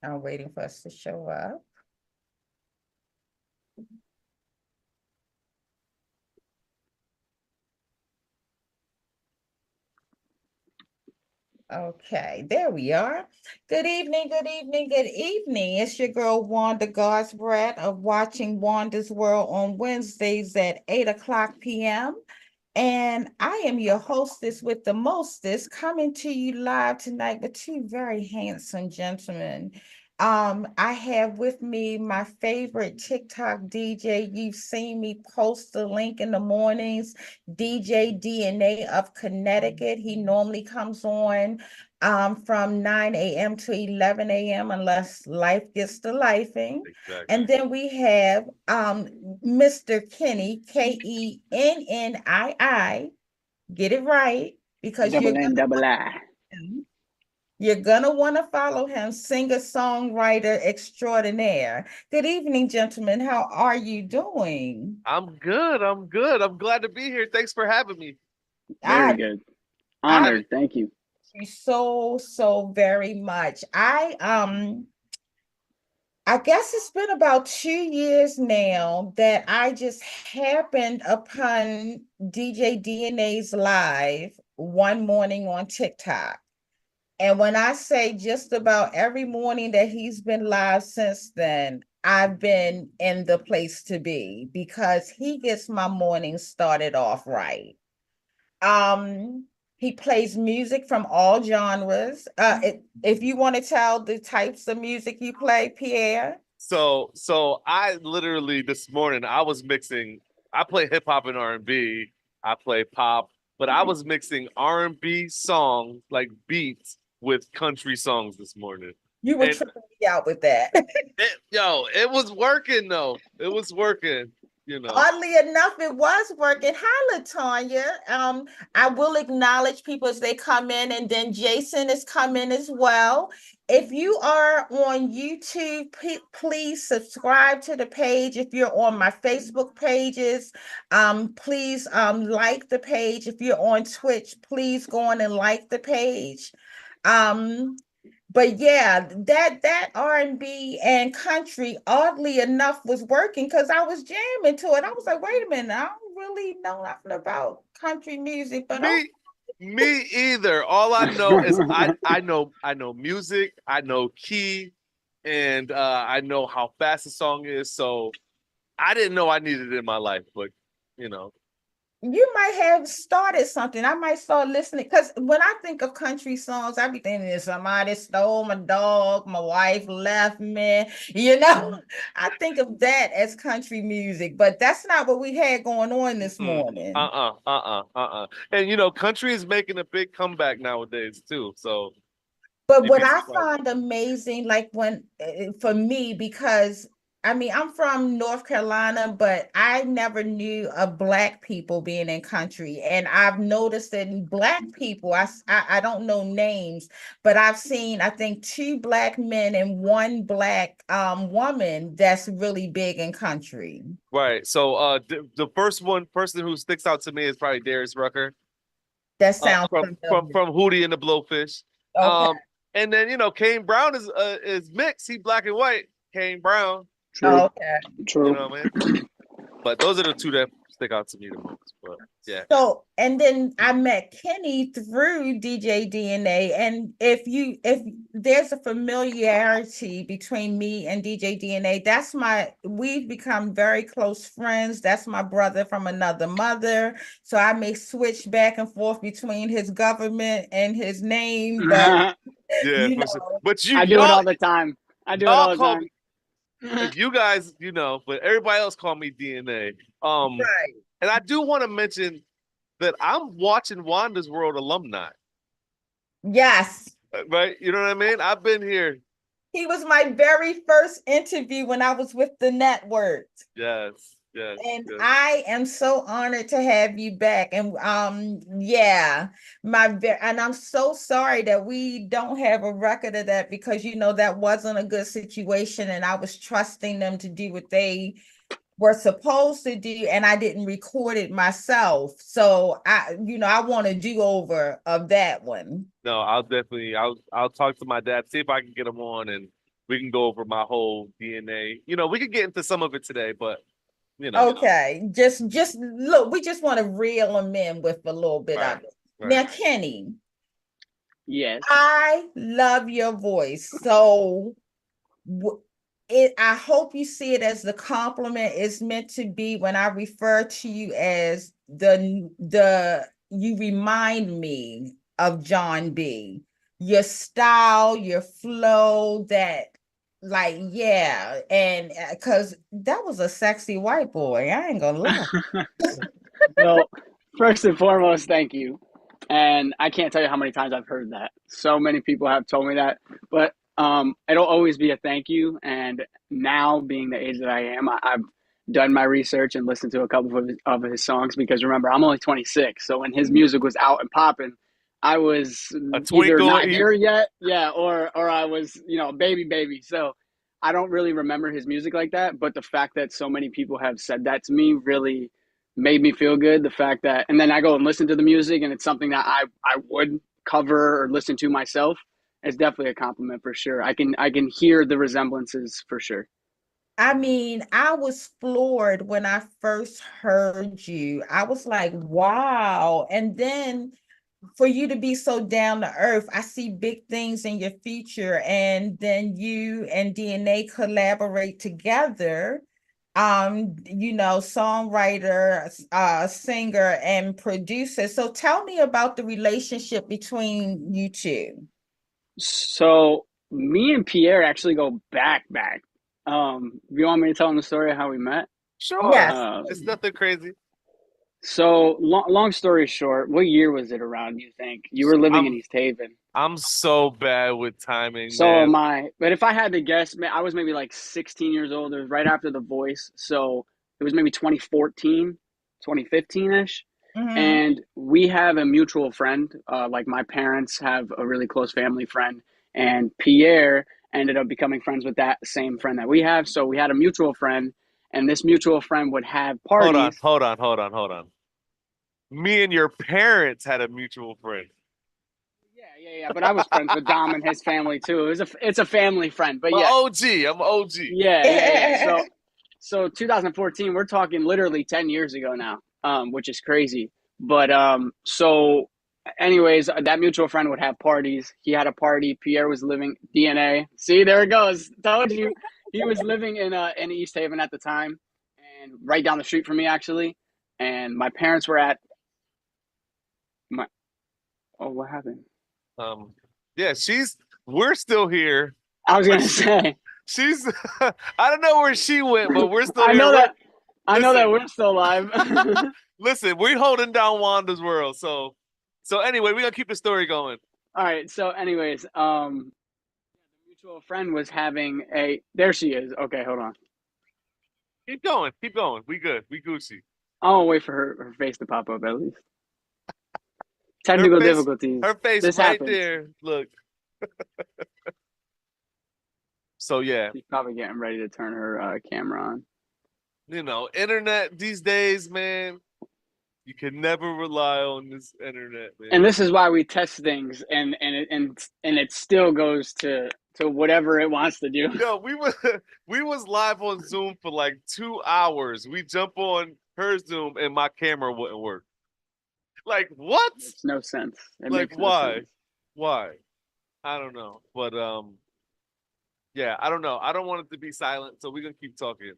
I'm waiting for us to show up. Okay, there we are. Good evening, good evening, good evening. It's your girl Wanda GodsBratt of Watching Wanda's World on Wednesdays at 8 o'clock p.m. And I am your hostess with the mostest, coming to you live tonight with two very handsome gentlemen. I have with me my favorite TikTok DJ. You've seen me post the link in the mornings, DJ DNA of Connecticut. He normally comes on from 9 a.m. to 11 a.m. unless life gets to lifing. Exactly. And then we have Mr. Kenny, Kennii. Get it right, because Double N, double I. you're gonna want to follow him, singer-songwriter extraordinaire. Good evening, gentlemen. How are you doing? I'm good. I'm good. I'm glad to be here. Thanks for having me. Very I good. Honored. Thank you. thank you so very much. I guess it's been about 2 years now that I just happened upon DJ DNA's live one morning on TikTok. And when I say just about every morning that he's been live since then, I've been in the place to be, because he gets my morning started off right. Um, he plays music from all genres. If you want to tell the types of music you play, Pierre. So I literally this morning I was mixing. I play hip hop and R&B. I play pop, but I was mixing R&B songs like beats with country songs this morning. You were And tripping me out with that. it was working though. It was working. You know. Oddly enough, it was working. Hi, Latanya. I will acknowledge people as they come in, and then Jason is coming as well. If you are on YouTube, please subscribe to the page. If you're on my Facebook pages, please like the page. If you're on Twitch, please go on and like the page. But yeah, that R&B and country, oddly enough, was working because I was jamming to it. I was like, wait a minute, I don't really know nothing about country music, but Me either. All I know is I know music, I know key, and I know how fast the song is. So I didn't know I needed it in my life, but you know. you might have started something. I might start listening, because when I think of country songs, I be thinking somebody stole my dog, my wife left me. I think of that as country music, but that's not what we had going on this morning. And country is making a big comeback nowadays too. So But you'd what be I surprised. find amazing, like for me, because I mean, I'm from North Carolina, but I never knew of Black people being in country. And I've noticed that in Black people, I don't know names, but I've seen, I think, two Black men and one Black woman that's really big in country. Right. So the first one person who sticks out to me is probably Darius Rucker. That sounds From familiar. Hootie and the Blowfish. Okay. And then Kane Brown is mixed. He black and white. Kane Brown. True. Okay. True. You know what I mean? But those are the two that stick out to me the most. But yeah. So, and then I met Kenny through DJ DNA. And if there's a familiarity between me and DJ DNA, we've become very close friends. That's my brother from another mother. So I may switch back and forth between his government and his name, but Yeah, you for sure. know, But I do it all the time. I do it all the call time. me you guys, but everybody else call me DNA. right. And I do want to mention that I'm watching Wanda's World alumni. Yes. Right? You know what I mean? I've been here. He was my very first interview when I was with the network. Yes. And Yes. I am so honored to have you back. And yeah, and I'm so sorry that we don't have a record of that, because that wasn't a good situation, and I was trusting them to do what they were supposed to do, and I didn't record it myself. So I want a do-over of that one. No, I'll talk to my dad, see if I can get him on, and we can go over my whole DNA. You know, we could get into some of it today, but you know. Okay, just look, we just want to reel them in with a little bit Right, of it. right. Now, Kenny, Yes. I love your voice. So I hope you see it as the compliment it's meant to be when I refer to you as you remind me of John B. Your style, your flow, yeah, and because that was a sexy white boy. I ain't gonna lie. Well, first and foremost, thank you. And I can't tell you how many times I've heard that. So many people have told me that, but it'll always be a thank you. And now, being the age that I am, I've done my research and listened to a couple of his songs because remember, I'm only 26. So when his music was out and popping, I was A either twinkle. not here yet, yeah, or I was, baby. So I don't really remember his music like that. But the fact that so many people have said that to me really made me feel good. The fact that, and then I go and listen to the music, and it's something that I would cover or listen to myself. It's definitely a compliment for sure. I can hear the resemblances for sure. I mean, I was floored when I first heard you. I was like, wow. And then for you to be so down to earth, I see big things in your future. And then you and DNA collaborate together. Songwriter, singer, and producer. So tell me about the relationship between you two. So me and Pierre actually go back. You want me to tell him the story of how we met? Sure. Yes. Uh, It's nothing crazy. so long story short, what year was it around? You think you were living in I'm East Haven? I'm so bad with timing, So man. am I. But if I had to guess, I was maybe like 16 years old. It was right after The Voice. So it was maybe 2014, 2015 ish. Mm-hmm. And we have a mutual friend. Like my parents have a really close family friend. And Pierre ended up becoming friends with that same friend that we have. So we had a mutual friend. And this mutual friend would have Hold on, parties. hold on, hold on, hold on. Me and your parents had a mutual friend. Yeah. But I was friends with Dom and his family too. It's a family friend. But I'm yeah, OG. I'm OG. yeah. So 2014, we're talking literally 10 years ago now, which is crazy. But so anyways, that mutual friend would have parties. He had a party. Pierre was living DNA. See, there it goes. Told you. He was living in East Haven at the time, and right down the street from me actually. And my parents were at my. Oh, what happened? Um, yeah, we're still here, I was but gonna say. she's I don't know where she went, but we're still I here. know We're that. I know that listen, we're still alive. listen, we're holding down Wanda's world. So anyway, we're gonna keep the story going. All right. So, anyways, the mutual friend was having a. There she is. Okay, hold on. Keep going, keep going. We good. We Gucci. I'll wait for her face to pop up at least. Her Technical face, difficulties. her face This right happens. there. Look. So yeah, She's probably getting ready to turn her camera on. Internet these days, man. You can never rely on this internet, And man. this is why we test things, and it still goes to whatever it wants to do. Yo, we was live on Zoom for like 2 hours. We jump on her Zoom and my camera wouldn't work. Like what? It makes no sense. It Like makes no why? sense. Why? I don't know. But yeah, I don't know. I don't want it to be silent, so we're gonna keep talking.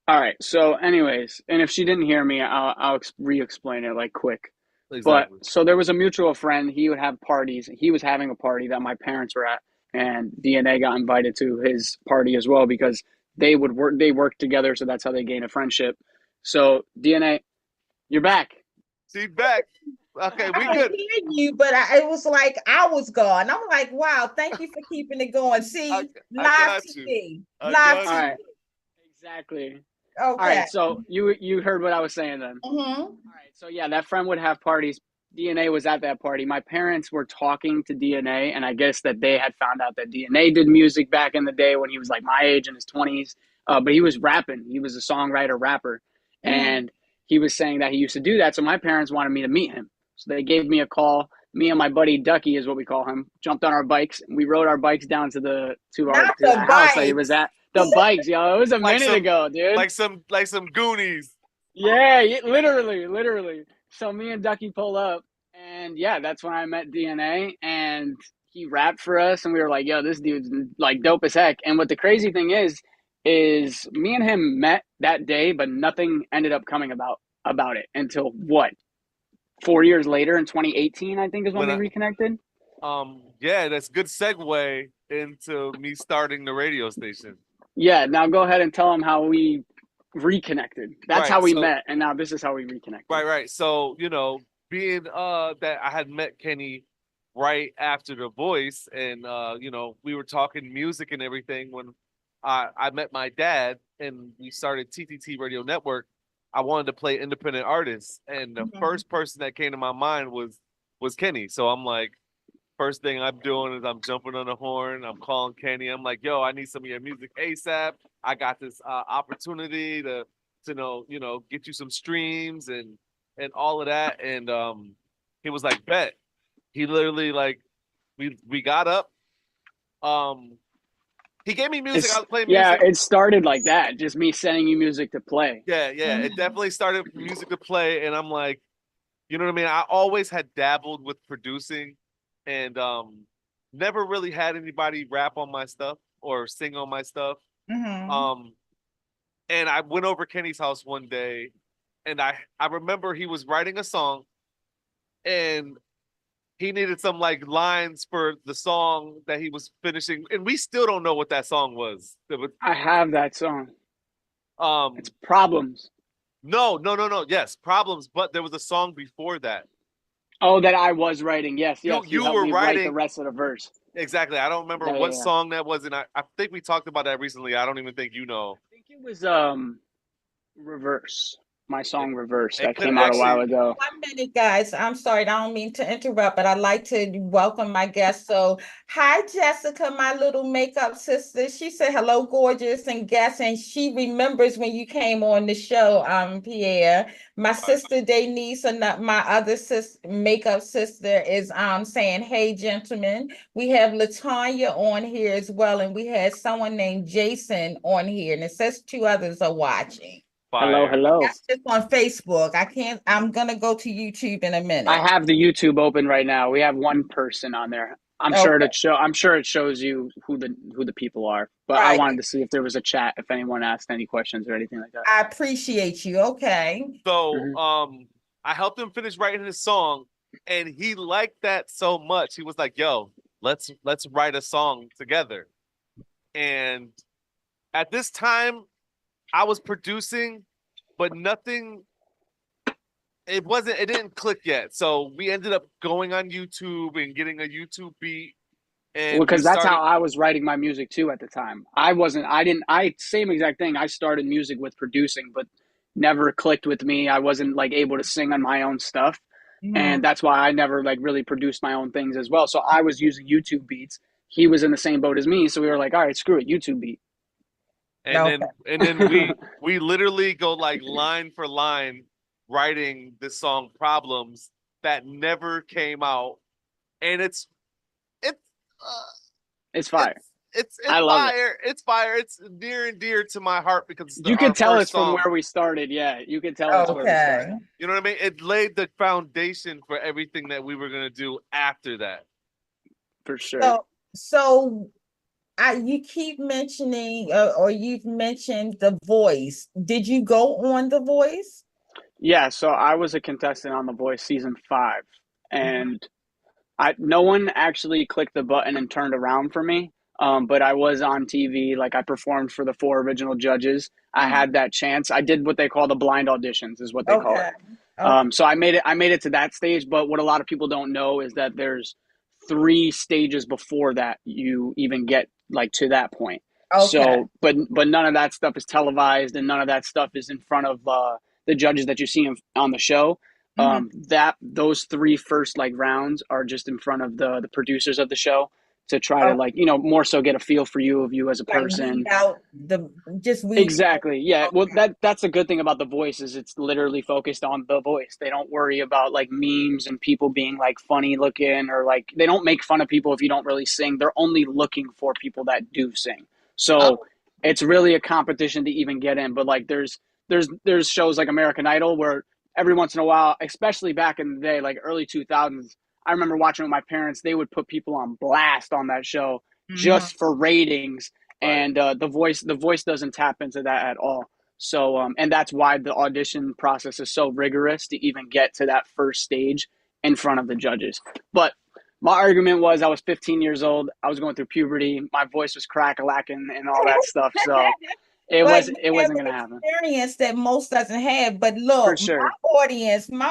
All right. So, anyways, and if she didn't hear me, I'll re-explain it like quick. But Exactly. so there was a mutual friend. He would have parties. He was having a party that my parents were at, and DNA got invited to his party as well because they would work. They worked together, so that's how they gained a friendship. So DNA, you're back. See back. Okay, we I good. hear you, but it was like I was gone. I'm like, wow, thank you for keeping it going. I, See, I live got you. TV, I live got All you. right, TV. exactly. All Okay. right, so you heard what I was saying then. Mm-hmm. All right, so yeah, that friend would have parties. DNA was at that party. My parents were talking to DNA, and I guess that they had found out that DNA did music back in the day when he was like my age in his 20s. But he was rapping. He was a songwriter, rapper, Mm-hmm. and he was saying that he used to do that. So my parents wanted me to meet him. So they gave me a call. me and my buddy Ducky is what we call him, jumped on our bikes. And we rode our bikes down to Not that the house that he was bikes. at. The bikes, yo, it was a Like minute ago, dude. like some Goonies. Yeah, literally. So me and Ducky pull up, and yeah, that's when I met DNA, and he rapped for us, and we were like, "Yo, this dude's like dope as heck." And what the crazy thing is me and him met that day, but nothing ended up coming about it until what 4 years later in 2018, I think is when When we I reconnected. yeah, that's good segue into me starting the radio station. Yeah, now go ahead and tell him how we reconnected. That's Right. how we So met, and now this is how we reconnected. right. So, being that I had met Kenny right after The Voice, and we were talking music and everything when I met my dad and we started TTT Radio Network. I wanted to play independent artists, and the first person that came to my mind was Kenny. So I'm like, first thing I'm doing is I'm jumping on the horn. I'm calling Kenny. I'm like, yo, I need some of your music ASAP. I got this opportunity to get you some streams and all of that. And he was like, bet. He literally like we got up. He gave me music. I was playing music. Yeah, it started like that. Just me sending you music to play. Yeah. It definitely started with music to play, and I'm like, you know what I mean? I always had dabbled with producing, and never really had anybody rap on my stuff or sing on my stuff. And I went over Kenny's house one day, and I remember he was writing a song, and he needed some like lines for the song that he was finishing, and we still don't know what that song was. I have that song. Um, It's Problems. no. Yes, Problems, but there was a song before that. Oh, that I was writing. Yes. You helped were me write writing the rest of the verse. Exactly. I don't remember what song that was, and I think we talked about that recently. I don't even think you know. I think it was Reverse. My song Reverse It that could came out a while actually- ago. 1 minute, guys. I'm sorry, I don't mean to interrupt, but I'd like to welcome my guest. So, hi, Jessica, my little makeup sister. She said hello, gorgeous and guest, and she remembers when you came on the show, Pierre. My sister Denise, and my other makeup sister, is saying, "Hey, gentlemen." We have Latanya on here as well, and we had someone named Jason on here, and it says 2 others are watching. Fire. Hello. That's just on Facebook. I'm gonna go to YouTube in a minute. I have the YouTube open right now. We have one person on there. I'm sure it shows you who the people are. But I wanted to see if there was a chat, if anyone asked any questions or anything like that. I appreciate you. Okay. So I helped him finish writing his song, and he liked that so much. He was like, yo, let's write a song together. And at this time, I was producing, but nothing, it didn't click yet. So we ended up going on YouTube and getting a YouTube beat. And because that's how I was writing my music too at the time. Same exact thing. I started music with producing, but never clicked with me. I wasn't like able to sing on my own stuff. And that's why I never like really produced my own things as well. So I was using YouTube beats. He was in the same boat as me. So we were like, all right, screw it, YouTube beat. And then we literally go like line for line writing this song Problems that never came out. And it's fire. It's I love fire. It's fire. It's near and dear to my heart because you can tell it's from where we started. Yeah, you can tell it's where we started. You know what I mean? It laid the foundation for everything that we were gonna do after that. For sure. So you keep mentioning, or you've mentioned The Voice. Did you go on The Voice? Yeah, so I was a contestant on The Voice season 5, and no one actually clicked the button and turned around for me. But I was on TV, like I performed for the 4 original judges. I had that chance. I did what they call the blind auditions, is what they call it. So I made it to that stage. But what a lot of people don't know is that there's 3 stages before that you even get like to that point. So, but none of that stuff is televised, and none of that stuff is in front of the judges that you see on the show. Those 3 first like rounds are just in front of the producers of the show. to try to, like, more so get a feel for you as a Like person. weed out just weed. Exactly. Yeah. Well, Okay. that's a good thing about The Voice is it's literally focused on the voice. They don't worry about like memes and people being like funny looking, or like they don't make fun of people if you don't really sing. They're only looking for people that do sing. So Oh, it's really a competition to even get in. But like there's shows like American Idol where every once in a while, especially back in the day, like early 2000s, I remember watching with my parents. They would put people on blast on that show mhm. just for ratings, Fire. and the voice doesn't tap into that at all. So and that's why the audition process is so rigorous to even get to that first stage in front of the judges. But my argument was I was 15 years old. I was going through puberty. My voice was crack-a-lacking and all that stuff. So it But was you it have wasn't an gonna happen experience that most doesn't have. But for look, sure. my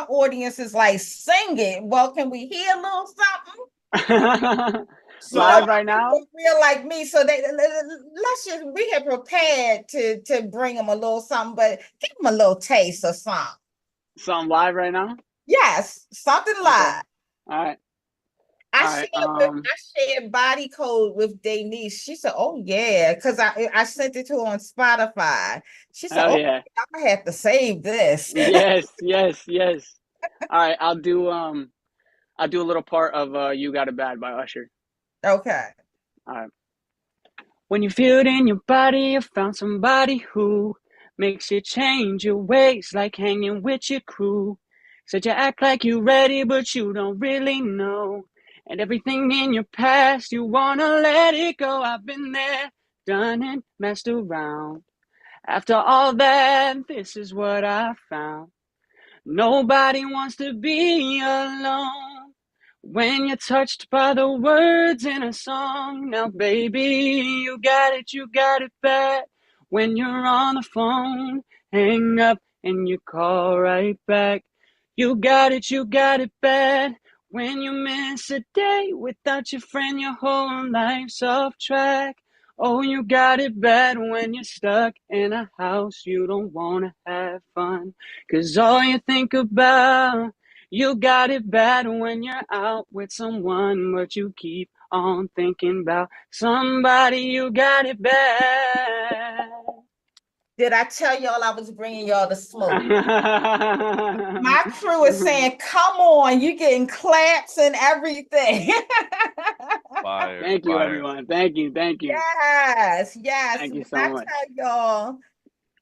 audience is like, sing it. Well, can we hear a little something? Live So right now, people feel like me. So let's just, we have prepared to bring them a little something, but give them a little taste of something. something live right now. Yes, something Okay. live. All right. I All right. shared body code with Denise. She said, "Oh yeah," because I sent it to her on Spotify. She said, Oh "Oh, yeah. I have to save this." Yes. Yes. Yes. All right. I'll do a little part of "You Got It Bad" by Usher. Okay. All right. When you feel it in your body, you found somebody who makes you change your ways, like hanging with your crew. Said you act like you ready, but you don't really know. And everything in your past, you wanna let it go. I've been there, done it, messed around. After all that, this is what I found. Nobody wants to be alone when you're touched by the words in a song. Now, baby, you got it bad. When you're on the phone, hang up and you call right back. You got it bad. When you miss a day without your friend, your whole life's off track. Oh, you got it bad when you're stuck in a house you don't wanna have fun. 'Cause all you think about, you got it bad when you're out with someone, but you keep on thinking about somebody. You got it bad. Did I tell y'all I was bringing y'all the smoke? My crew is saying, "Come on, you getting claps and everything." Fire. Thank you, Fire. everyone. Thank you. Thank you. Yes, yes. Thank When you so I much. tell y'all,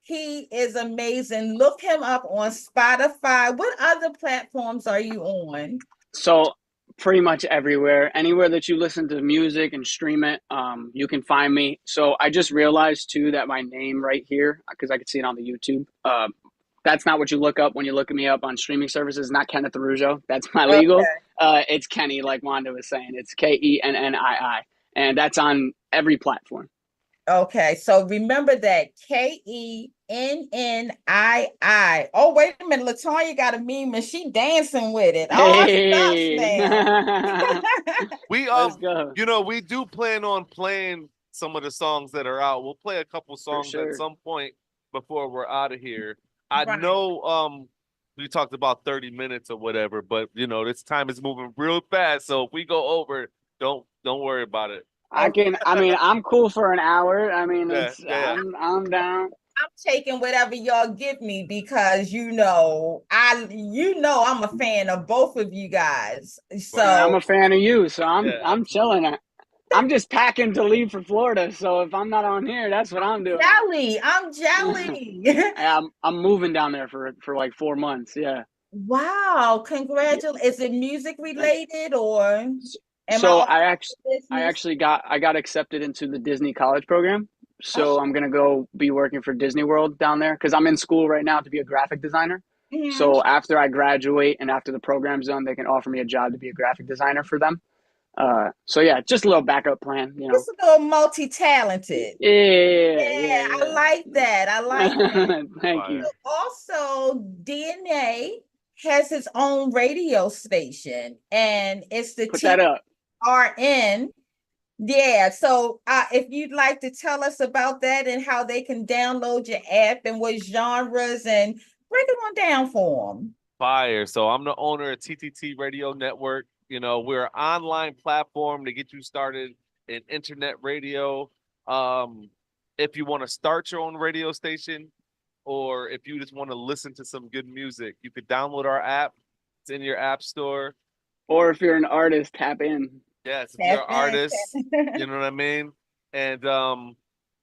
he is amazing. Look him up on Spotify. What other platforms are you on? So pretty much everywhere, anywhere that you listen to music and stream it, you can find me. So I just realized too that my name right here, because I could see it on the YouTube. That's not what you look up when you look at me up on streaming services. Not Kenneth Arujo. That's my legal. Okay. It's Kenny, like Wanda was saying. It's Kennii, and that's on every platform. Okay, so remember that Kennii. Oh, wait a minute, Latonya got a meme and she dancing with it. Oh, shucks Hey, now. We let's go we do plan on playing some of the songs that are out. We'll play a couple for songs at sure. some point before we're out of here. I Right. know we talked about 30 minutes or whatever, but this time is moving real fast. So if we go over, don't worry about it. I'm cool for an hour. I mean, Yeah, it's yeah, yeah. I'm down. I'm taking whatever y'all give me because I'm a fan of both of you guys. And I'm So a fan of you, so I'm Yeah, I'm absolutely. chilling. I'm just packing to leave for Florida, so if I'm not on here, that's what I'm doing. I'm jelly. I'm moving down there for like 4 months. Yeah. Wow, congratulations. Is it music Thank related or am I So off I actually I business? actually got I got accepted into the Disney college program. Oh, So I'm gonna go be working for Disney World down there because I'm in school right now to be a graphic designer. mhm. So after I graduate and after the program's done, they can offer me a job to be a graphic designer for them. So yeah, just a little backup plan, you know. It's a little multi-talented. Yeah, Yeah, I yeah, like that. I like that. yeah. Thank you. Fire. Also, DNA has its own radio station, and it's the Put that up. TRN. Yeah, so if you'd like to tell us about that and how they can download your app and what genres, and break it on down for them. Fire. So I'm the owner of TTT Radio Network. You know, we're an online platform to get you started in internet radio. If you want to start your own radio station, or if you just want to listen to some good music, you could download our app. It's in your app store. Or if you're an artist, tap in. Yes, if you're an artist, you know what I mean? And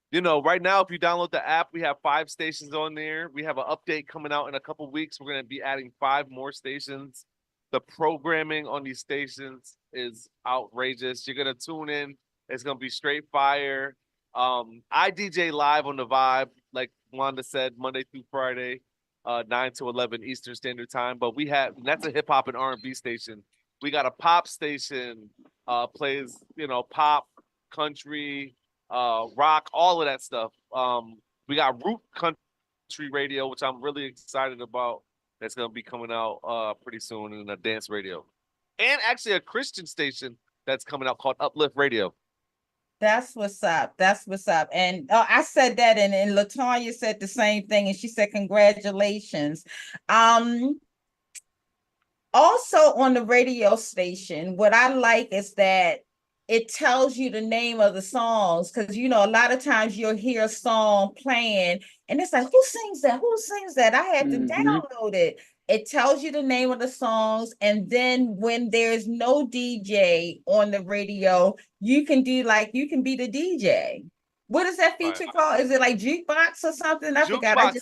you know, right now, if you download the app, we have 5 stations on there. We have an update coming out in a couple weeks. We're going to be adding 5 more stations. The programming on these stations is outrageous. You're going to tune in. It's going to be straight fire. I DJ live on the Vibe, like Wanda said, Monday through Friday, 9 to 11 Eastern Standard Time. But that's a hip hop and R&B station. We got a pop station, plays, you know, pop, country, rock, all of that stuff. We got Root Country Radio, which I'm really excited about. That's gonna be coming out pretty soon, in a dance radio, and actually a Christian station that's coming out called Uplift Radio. That's what's up. That's what's up. And I said that, and Latonya said the same thing, and she said congratulations. Also on the radio station, what I like is that it tells you the name of the songs, because you know a lot of times you'll hear a song playing and it's like, who sings that? Who sings that? I had to download it. It tells you the name of the songs, and then when there's no DJ on the radio, you can be the DJ. What is that feature called? Is it like jukebox or something? I forgot.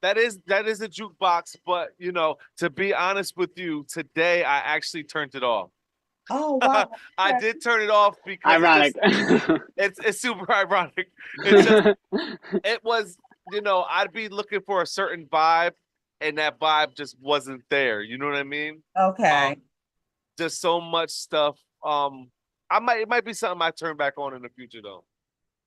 That is a jukebox, but you know, to be honest with you, today I actually turned it off. Oh wow! I did turn it off because ironic. It's super ironic. It was, you know, I'd be looking for a certain vibe, and that vibe just wasn't there. You know what I mean? Okay. Just so much stuff. It might be something I turn back on in the future though.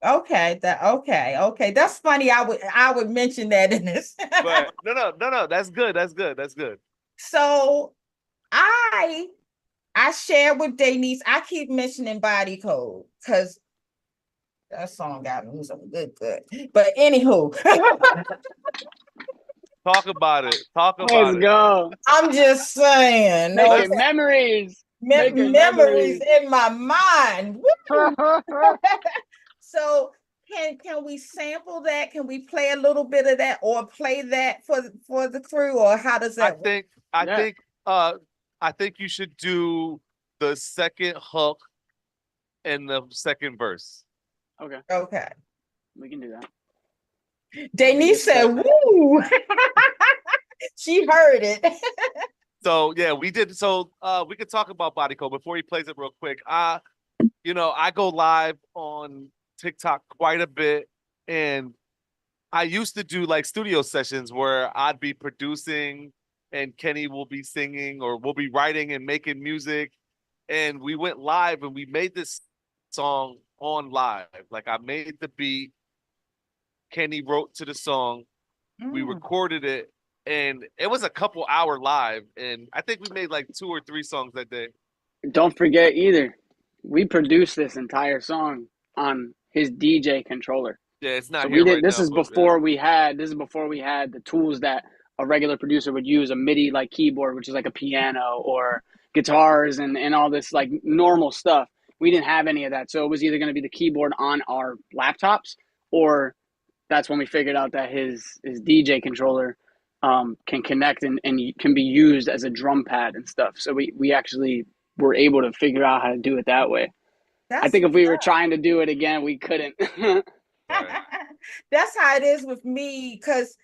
Okay, okay. That's funny. I would mention that in this. But no. That's good. So I share with Denise. I keep mentioning Body Code because that song got me some good. But anywho, talk about it. Let's go. I'm just saying. Making memories. Memories in my mind. So can we sample that? Can we play a little bit of that, or play that for the crew, or how does that work? I think you should do the second hook and the second verse. Okay. We can do that. Denise said, "Woo!" She heard it. So yeah, we did. So we could talk about Body Code before he plays it real quick. You know, I go live on TikTok quite a bit, and I used to do like studio sessions where I'd be producing and Kenny will be singing, or we'll be writing and making music. And we went live and we made this song on live. Like, I made the beat, Kenny wrote to the song, we recorded it, and it was a couple hour live, and I think we made like 2 or 3 songs that day. Don't forget either, we produced this entire song on his DJ controller. Yeah, it's not so here right this now, is before we had the tools that a regular producer would use, a MIDI like keyboard, which is like a piano, or guitars and all this like normal stuff. We didn't have any of that. So it was either going to be the keyboard on our laptops, or that's when we figured out that his DJ controller can connect and can be used as a drum pad and stuff. So we actually were able to figure out how to do it that way. I think if we were trying to do it again, we couldn't. That's how it is with me, because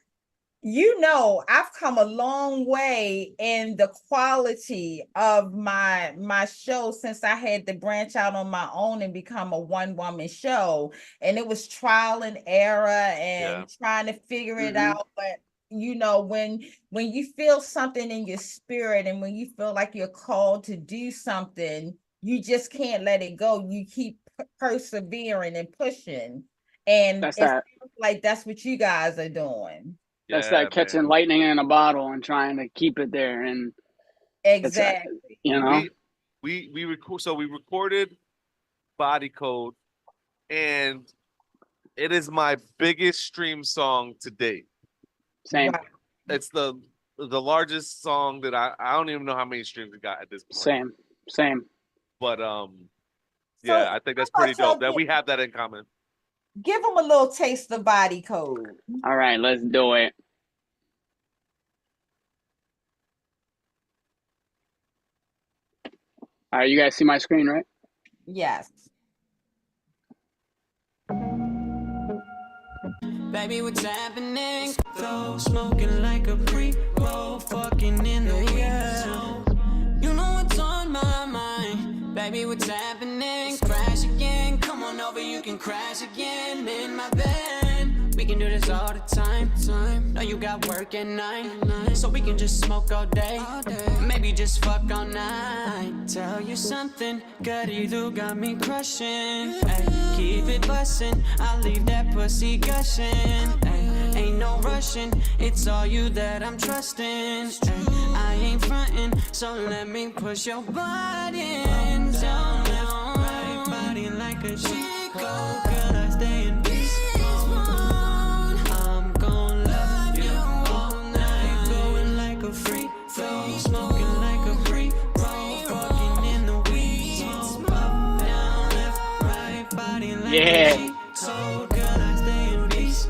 you know, I've come a long way in the quality of my show since I had to branch out on my own and become a one-woman show. And it was trial and error and trying to figure it out. But you know, when you feel something in your spirit, and when you feel like you're called to do something, you just can't let it go. You keep persevering and pushing. And it's like that's what you guys are doing. That's that catching lightning in a bottle and trying to keep it there. And exactly, you know, we recorded Body Code, and it is my biggest stream song to date. Same. Wow. It's the largest song that I don't even know how many streams it got at this point. Same. Same. But So yeah, I think that's how pretty about y'all dope that we have that in common. give them a little taste of body code. All right, let's do it. All right, you guys see my screen, right? Yes. Baby, what's happening? Flow smoking like a pre-roll, fucking in the weed. You know what's on my mind. Baby, what's happening? Crash again, come on over, you can crash again in my bed. We can do this all the time. Know you got work at night, so we can just smoke all day. Maybe just fuck all night. Tell you something, good you got me crushing. Ay, keep it bussin', I'll leave that pussy gushing. Ay, ain't no rushing, it's all you that I'm trusting. Ay, I ain't frontin', so let me push your buttons down left, right, body like a Chico. Girl, I stay in peace. I'm gon' love you all night, going like a free throw, smoking like a pre-roll, fucking in the weeds. Up, down, left, right, body like Yeah. a Chico. Girl, I stay in peace.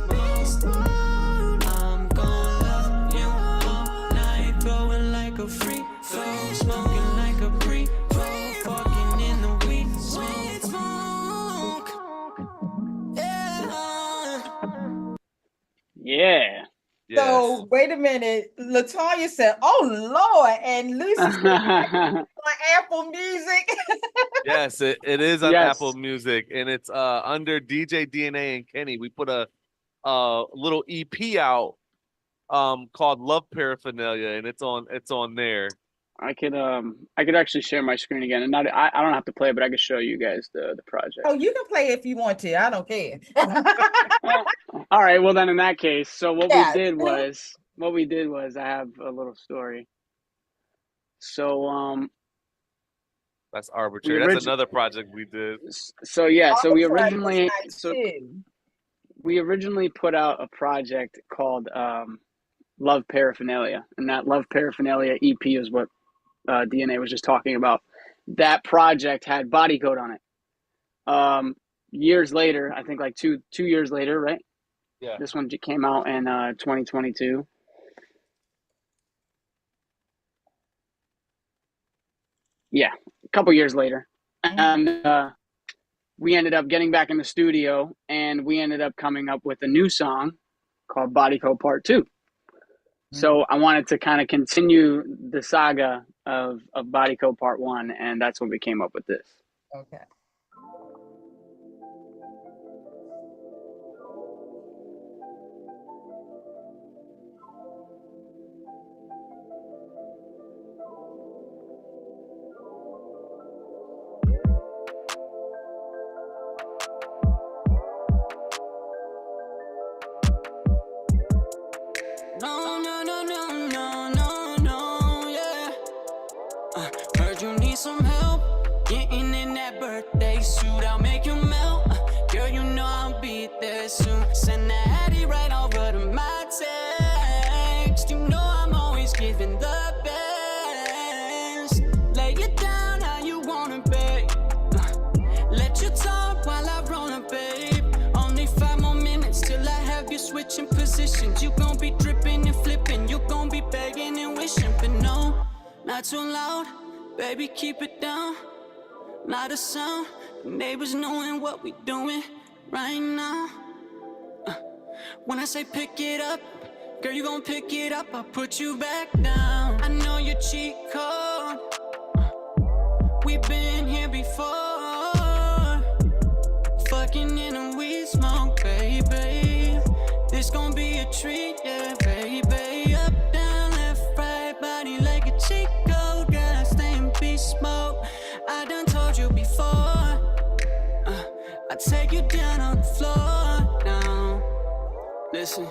I'm gon' love you all night, going like a free throw, smoking like a pre-roll, fucking in the weeds. Sweet smoke. Yeah. Yeah. Yes. So wait a minute. Latonya said, "Oh Lord," and Lucy said, "On Apple Music." Yes, it is on Yes. Apple Music, and it's under DJ DNA and Kenny. We put a little EP out called Love Paraphernalia, and it's on there. I could actually share my screen again, and not I don't have to play, but I could show you guys the project. Oh, you can play if you want to. I don't care. All right, well then in that case, so what Yes. we did was I have a little story. So That's arbitrary. That's origin- another project we did. so yeah, so we Arbitrary was originally nice, so too. we originally put out a project called Love Paraphernalia, and that Love Paraphernalia EP is what DNA was just talking about. That project had Body Code on it. Years later, I think like two years later, right? Yeah. This one came out in 2022. Yeah, a couple years later. And we ended up getting back in the studio, and we ended up coming up with a new song called Body Code Part 2. So I wanted to kind of continue the saga of Body Code Part 1, and that's when we came up with this. Okay. No, no, no, no, no, no, no, yeah. Heard you need some help getting in that birthday suit. I'll make you melt. Girl, you know I'll be there soon. Send that Addy right over to my text. You know I'm always giving the best. Lay it down how you wanna, babe. Let you talk while I roll it, babe. Only 5 more minutes till I have you switching positions. You gon' be dripping and flipping. You gon' be begging and wishing, but no, not too loud. Baby, keep it down. Not a sound. The neighbors knowing what we doing right now. When I say pick it up, girl, you gon' pick it up. I'll put you back down. I know your cheat code. We've been here before. Fucking in a weed smoke, baby. This gon' be a treat, yeah, baby. Up, down, left, right, body like a Chico. Girl, I stay in beast mode. I done told you before. I take you down on the floor now. Listen.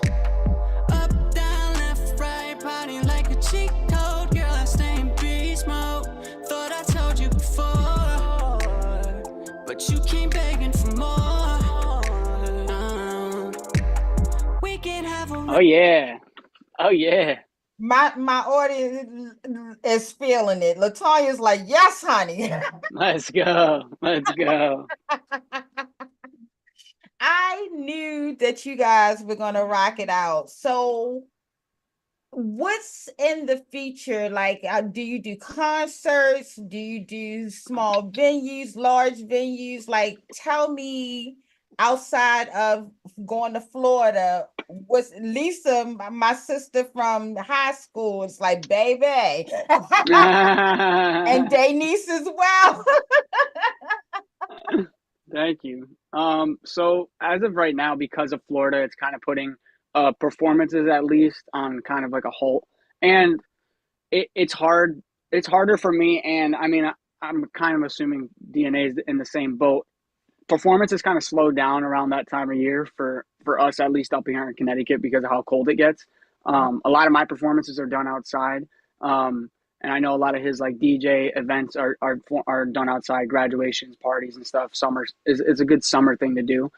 Up, down, left, right, body like a cheat code. Girl, I stay in beast mode. Thought I told you before, but you keep begging for more. We can have a Oh yeah. Oh yeah. My audience is feeling it. Latonya's like, yes, honey. Let's go. Let's go. I knew that you guys were gonna rock it out. So what's in the future? Like, do you do concerts? Do you do small venues, large venues? Like, tell me outside of going to Florida, what's Lisa, my sister from high school, it's like, baby, and Denise as well. Thank you. So as of right now, because of Florida, it's kind of putting performances at least on kind of like a halt. And it's hard. It's harder for me. And I mean, I'm kind of assuming DNA is in the same boat. Performance is kind of slowed down around that time of year for us, at least up here in Connecticut, because of how cold it gets. A lot of my performances are done outside. And I know a lot of his like DJ events are done outside, graduations, parties and stuff. Summer is a good summer thing to do.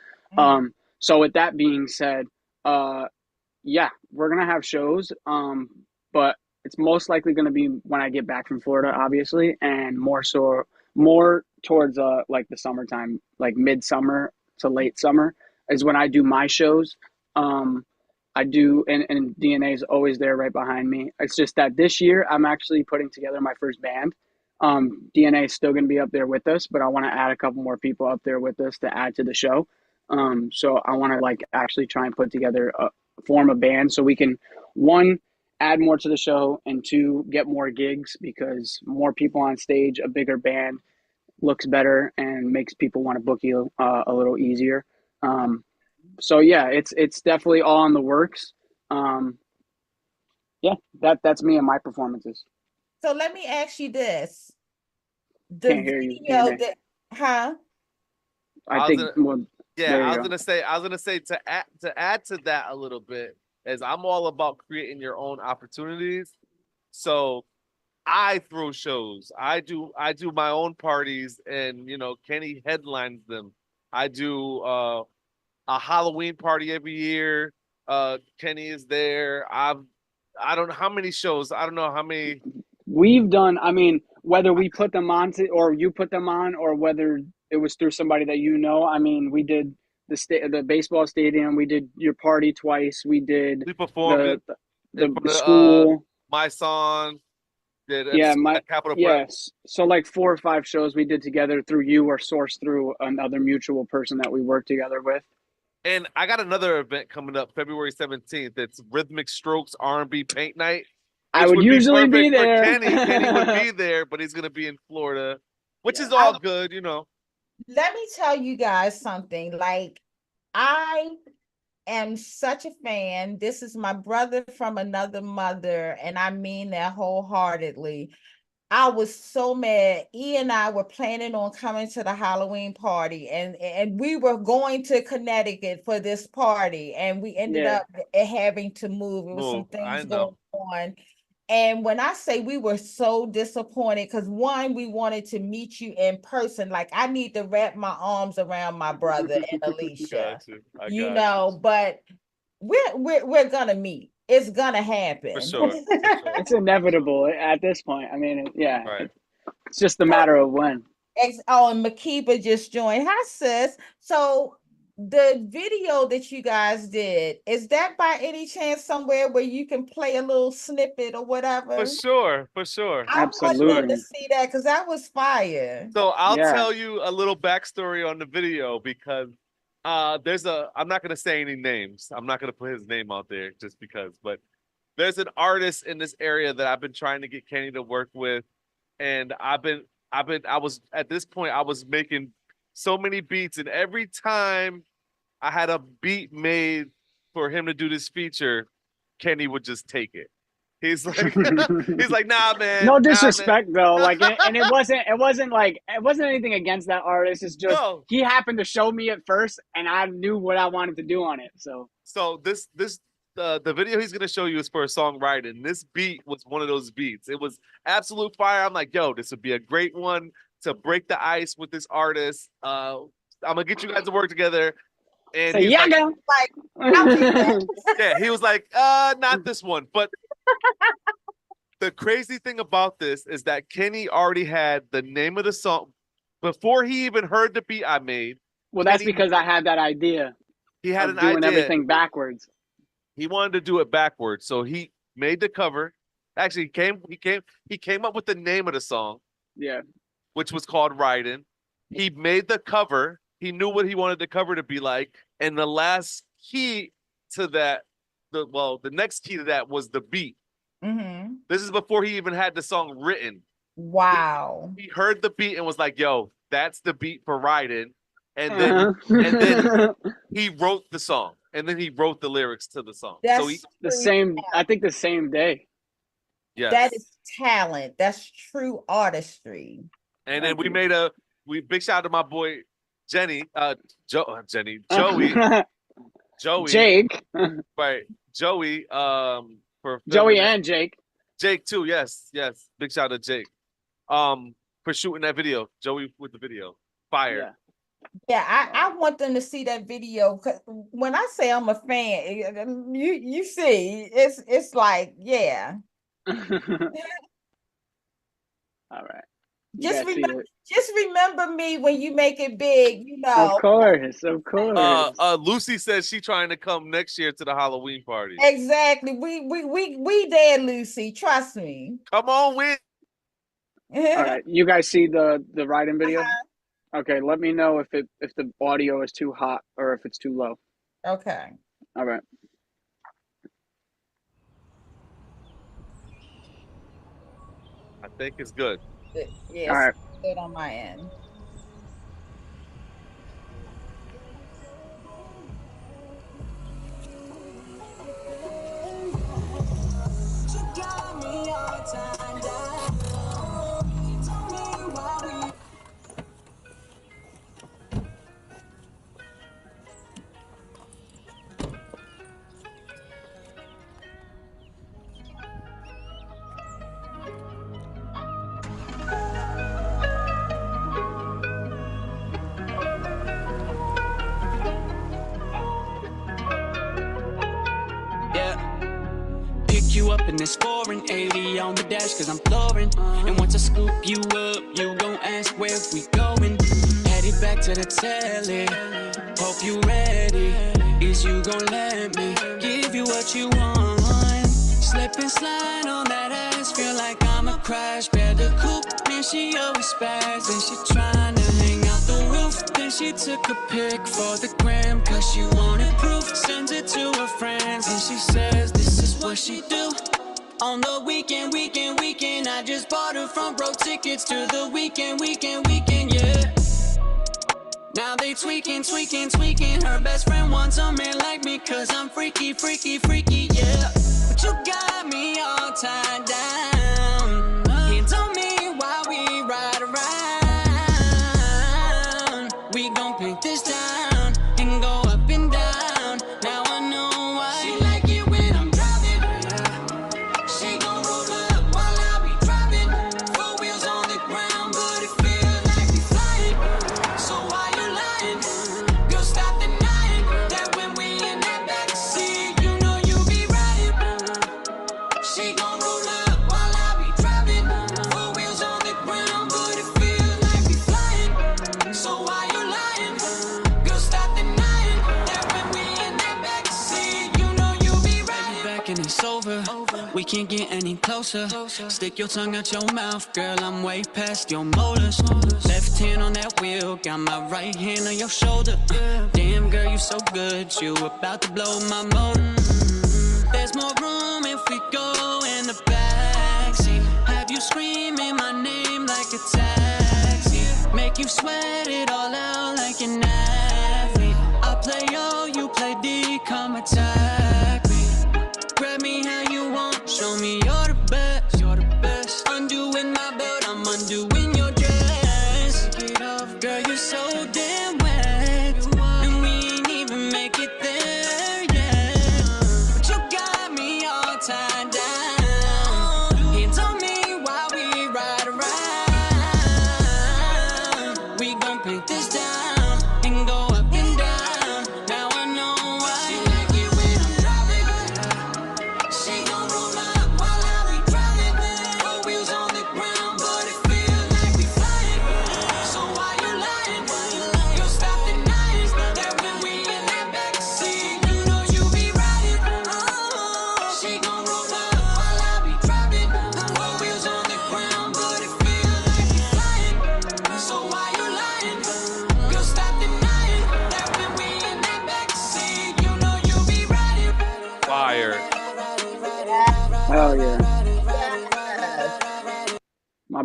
So with that being said, yeah, we're gonna have shows. But it's most likely gonna be when I get back from Florida, obviously, and more towards like the summertime, like midsummer to late summer is when I do my shows. I do, and DNA is always there right behind me. It's just that this year I'm actually putting together my first band. DNA is still going to be up there with us, but I want to add a couple more people up there with us to add to the show. So I want to like actually try and put together form a band so we can, one, add more to the show, and two, get more gigs, because more people on stage, a bigger band looks better and makes people want to book you a little easier. So yeah, it's definitely all in the works. Yeah, that's me and my performances. So let me ask you this. The Can't hear you, video DNA. that, huh? I think well, Yeah, there I you was go. gonna say to add to that a little bit, is I'm all about creating your own opportunities. So I throw shows. I do my own parties, and Kenny headlines them. I do a Halloween party every year. Kenny is there. I don't know how many shows. I don't know how many. We've done, I mean, whether we put them on to, or you put them on, or whether it was through somebody that you know. I mean, we did the baseball stadium. We did your party twice. We did We performed it in the front of school. my song. Did Yeah, at Capitol Prep. yes. So like 4 or 5 shows we did together through you, or sourced through another mutual person that we worked together with. And I got another event coming up February 17th. It's Rhythmic Strokes R&B Paint Night. I would usually be there. For Kenny. Kenny would be there, but he's gonna be in Florida, which is I- all good, Let me tell you guys something. Like, I am such a fan. This is my brother from another mother, and I mean that wholeheartedly. I was so mad. E and I were planning on coming to the Halloween party, and we were going to Connecticut for this party, and we ended Yeah. up having to move. It was some I things know. going on. And when I say we were so disappointed, because one, we wanted to meet you in person. Like, I need to wrap my arms around my brother and Alicia, but we're gonna meet. It's gonna happen. For sure. It's inevitable at this point. I mean, yeah, Right. it's just a matter of when. Oh, and Makiba just joined. Hi, sis. So the video that you guys did, is that by any chance somewhere where you can play a little snippet or whatever? For sure. I want Absolutely. to see that, because that was fire. So I'll Yeah. tell you a little backstory on the video, because I'm not gonna say any names. I'm not gonna put his name out there just because, but there's an artist in this area that I've been trying to get Kenny to work with, and I was at this point I was making so many beats, and every time I had a beat made for him to do this feature, Kenny would just take it. He's like, nah, man. No disrespect though, like, and it wasn't anything against that artist. It's just he happened to show me it first, and I knew what I wanted to do on it. So the video he's gonna show you is for a song writing. This beat was one of those beats. It was absolute fire. I'm like, yo, this would be a great one to break the ice with this artist. I'm gonna get you guys to work together. And so, yeah, yeah, he was like, not this one, but The crazy thing about this is that Kenny already had the name of the song before he even heard the beat I made. Well, that's Kenny- because I had that idea He had of an doing idea. everything backwards. He wanted to do it backwards, so he made the cover. Actually, he came up with the name of the song, Yeah. which was called Riding. He made the cover. He knew what he wanted the cover to be like, and the last key to that, the next key to that was the beat. Mm-hmm. This is before he even had the song written. Wow. He heard the beat and was like, "Yo, that's the beat for Riding," and then he wrote the song, and then he wrote the lyrics to the song. That's So he, the same. I think the same day. yes. That is talent. That's true artistry. And then Thank you. big shout out to my boy Joey, Jake, right? Joey, for Joey filming that. and Jake. Jake too. Yes. Big shout out to Jake, for shooting that video. Joey with the video, fire. Yeah. Yeah, I want them to see that video. 'Cause when I say I'm a fan, you see, it's like, yeah. All right. You Just guys see remember, it. just remember me when you make it big, you know. Of course. Lucy says she trying to come next year to the Halloween party. Exactly. We there, Lucy. Trust me. Come on, win. All right. You guys see the Riding video? Uh-huh. Okay. Let me know if the audio is too hot or if it's too low. Okay. All right. I think it's good. Yes. All right. Good on my end. You up in this foreign 80 on the dash cause I'm flooring. And once I scoop you up, you gon' ask where we going. Headed back to the telly, hope you ready. Is you gon' let me give you what you want? Slip and slide on that ass, feel like I'm a crash. Better coupe, man, she always spaz. And she tryna hang out the roof. Then she took a pic for the gram cause she wanted proof. Sends it to her friends and she says this is what she do. On the weekend, I just bought her front row tickets to the weekend, yeah. Now they tweaking. Her best friend wants a man like me cause I'm freaky, yeah. But you got me all tied down. You told me why we ride around. We gon' pick this down and go up and down. Now I know why she like it when I'm driving. She gon' roll up while I be driving. 4 wheels on the ground, but it feels like we flying. So why you lying? Girl, stop denying that when we in that backseat, you know you be riding. She gon' roll up while I be driving. 4 wheels on the ground, but it feels like we flying. So why you lying? Girl, stop denying that when we in that backseat, you know you be riding. Back and it's over. We can't get any closer. Stick your tongue out your mouth, girl. I'm way past your motors. Left hand on that wheel, got my right hand on your shoulder. Damn, girl, you so good. You about to blow my motor. There's more room if we go in the backseat. Have you screaming my name like a taxi? Make you sweat it all out like an athlete. I play O, you play D, come attack me. Grab me how you want, show me you're the best. Undoing my belt, I'm undoing your dress. Get off, girl, you're so damn wet. And we ain't even make it there yet. But you got me all tied down. He told me why we ride around. We gon' pick this down and go up and down. Now I know why. She like it when I'm driving. She gon' roll up while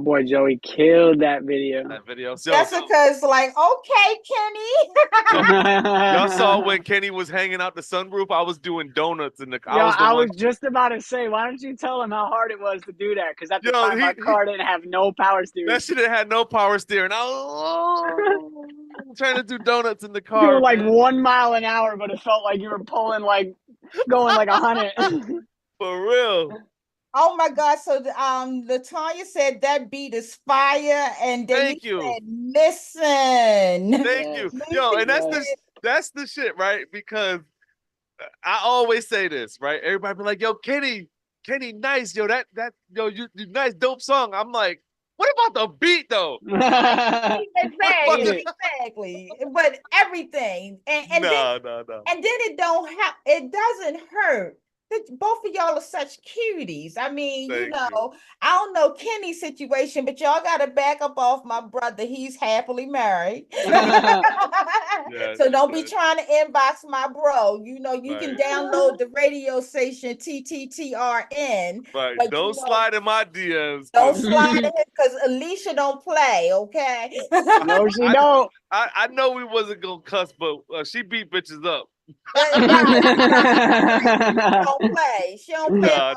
boy Joey killed that video. That video. So Jessica's like, okay, Kenny. y'all saw when Kenny was hanging out the sunroof. I was doing donuts in the. Yo, I was the I one. was just about to say, why don't you tell him how hard it was to do that? Because at the Yo, time, my car didn't have no power steering. That shit had no power steering. I was trying to do donuts in the car. Doing like man. 1 mile an hour, but it felt like you were pulling like going like 100. For real. Oh my God. So Latanya said that beat is fire. And then Thank you. said, listen. Thank you. Yo, and that's the shit, right? Because I always say this, right? Everybody be like, yo, Kenny, nice. Yo, yo, you nice, dope song. I'm like, what about the beat though? Exactly. But everything. And no. And then it doesn't hurt. Both of y'all are such cuties. I mean, Thank you know, I don't know Kenny's situation, but y'all got to back up off my brother. He's happily married. Yes, so don't be trying to inbox my bro. You know, you Right. can download the radio station TTTRN. Right. But Don't slide in my DMs. Don't slide in because Alicia don't play, okay? No, she don't. I know we wasn't gonna cuss, but she beat bitches up. She don't play. She don't play.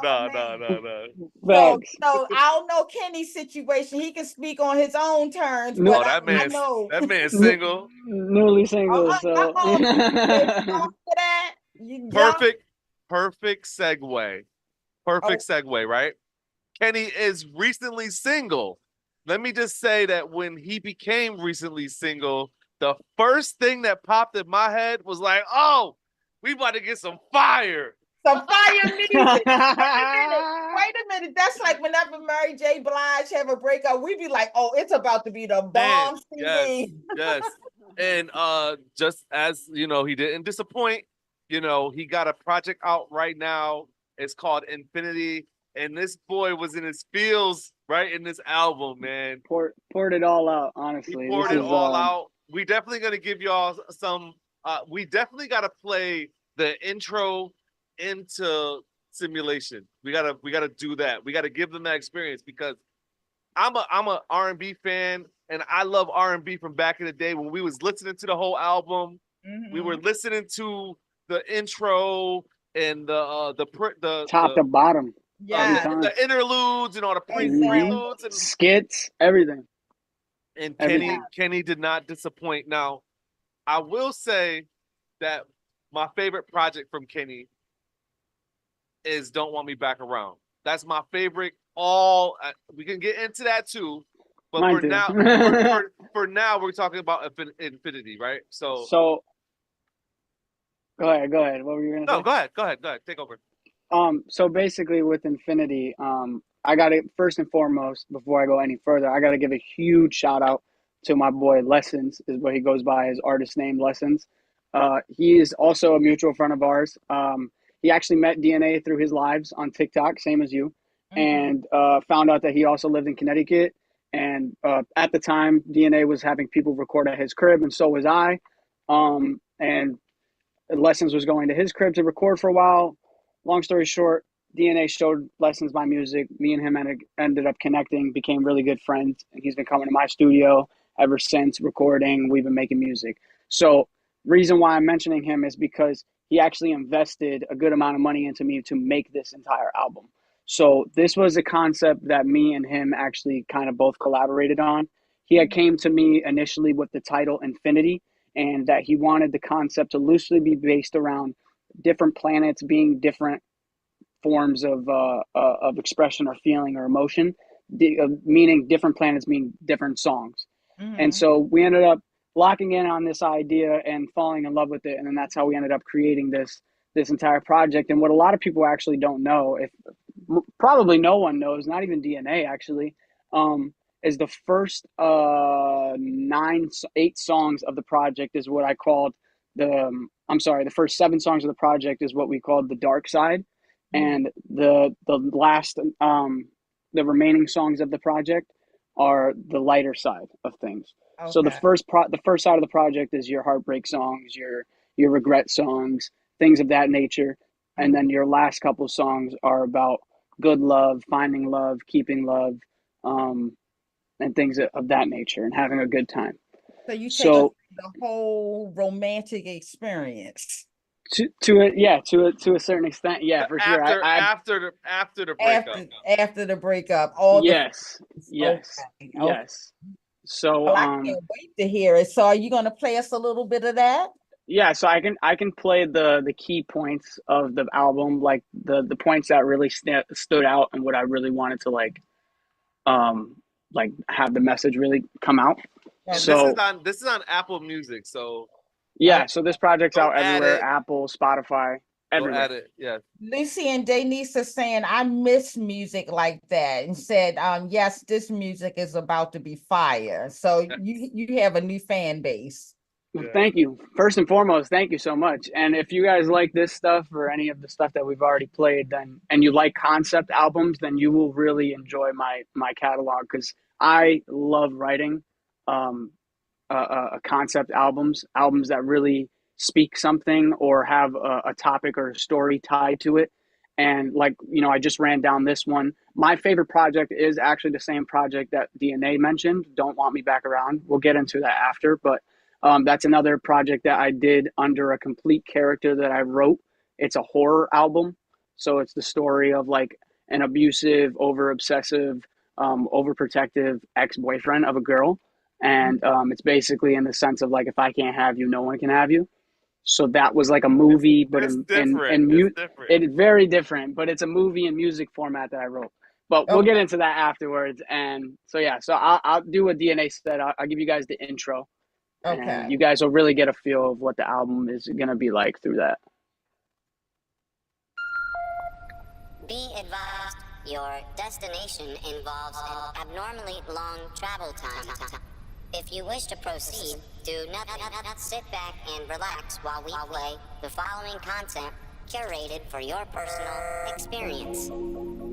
No. So I don't know Kenny's situation. He can speak on his own terms. No, But that know. man's single. Newly single. So Perfect segue. Segue, right? Kenny is recently single. Let me just say that when he became recently single, the first thing that popped in my head was like, oh, we about to get some fire. Some fire music. Wait a minute. That's like whenever Mary J. Blige have a breakup, we be like, oh, it's about to be the bomb CD. Yes. And just as, you know, he didn't disappoint, you know, he got a project out right now. It's called Infinity. And this boy was in his feels right in this album, man. Poured it all out, honestly. He poured it all out. We definitely gonna give y'all some. We definitely gotta play the intro into Simulation. We gotta do that. We gotta give them that experience because I'm a R&B fan and I love R&B from back in the day when we was listening to the whole album. Mm-hmm. We were listening to the intro and the top to bottom. Yeah, the interludes and all the preludes and skits, everything. And Kenny did not disappoint. Now, I will say that my favorite project from Kenny is "Don't Want Me Back Around." That's my favorite. We can get into that too, but for now, we're talking about Infinity, right? So go ahead. What were you gonna say? No, go ahead. Take over. So basically with Infinity, I gotta first and foremost, before I go any further, I gotta give a huge shout out to my boy Lessons, is what he goes by, his artist name Lessons. He is also a mutual friend of ours. He actually met DNA through his lives on TikTok, same as you, and found out that he also lived in Connecticut. And at the time, DNA was having people record at his crib, and so was I. And Lessons was going to his crib to record for a while. Long story short, DNA showed Lessons my music. Me and him ended up connecting, became really good friends, and he's been coming to my studio ever since, recording. We've been making music. So reason why I'm mentioning him is because he actually invested a good amount of money into me to make this entire album. So this was a concept that me and him actually kind of both collaborated on. He had came to me initially with the title Infinity, and that he wanted the concept to loosely be based around different planets being different forms of expression or feeling or emotion, meaning different planets mean different songs. And so we ended up locking in on this idea and falling in love with it. And then that's how we ended up creating this entire project. And what a lot of people actually don't know, if probably no one knows, not even DNA actually, is the first 8 songs of the project is what I called the first 7 songs of the project is what we called the dark side. And the last, the remaining songs of the project are the lighter side of things. Okay. So the first side of the project is your heartbreak songs, your regret songs, things of that nature. And then your last couple songs are about good love, finding love, keeping love, and things of that nature, and having a good time. So you take us So through the whole romantic experience to a certain extent, yeah, for sure. After the breakup. after the breakup, all the Yes, yes, okay, okay. yes. So Well, I can't wait to hear it. So are you going to play us a little bit of that? yeah, so I can play the key points of the album, like the points that really stood out and what I really wanted to like have the message really come out. Okay. And So this is on Apple Music, so yeah, so this project's go out add everywhere, it. Apple, Spotify, Go everywhere. at it. Yeah. Lucy and Denise are saying, I miss music like that, and said, yes, this music is about to be fire. So you have a new fan base. Well, Yeah. thank you. First and foremost, thank you so much. And if you guys like this stuff or any of the stuff that we've already played, then and you like concept albums, then you will really enjoy my catalog, because I love writing concept albums that really speak something or have a topic or a story tied to it. And like, you know, I just ran down this one. My favorite project is actually the same project that DNA mentioned, Don't Want Me Back Around. We'll get into that after, but that's another project that I did under a complete character that I wrote. It's a horror album. So it's the story of like an abusive, over obsessive, overprotective ex-boyfriend of a girl. And it's basically in the sense of like, if I can't have you, no one can have you. So that was like a movie, but It's in different. it's very different, but it's a movie and music format that I wrote. But we'll get into that afterwards. And so yeah, so I'll do a DNA set. I'll give you guys the intro. Okay. And you guys will really get a feel of what the album is going to be like through that. Be advised, your destination involves an abnormally long travel time. If you wish to proceed, do nothing. Sit back and relax while we play the following content curated for your personal experience.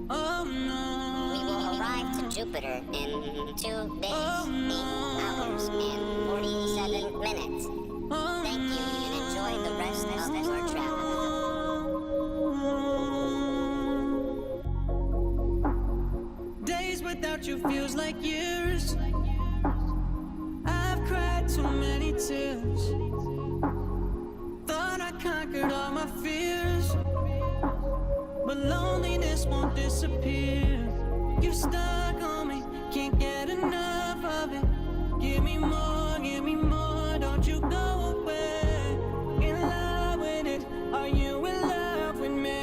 Oh no. We will arrive to Jupiter in 2 days, 8 hours, and 47 minutes. Thank you and enjoy the rest of your travel. Days without you feels like years. I've cried too many tears. Thought I conquered all my fears, but loneliness won't disappear. You stuck on me, can't get enough of it. Give me more, don't you go away. In love with it, are you in love with me?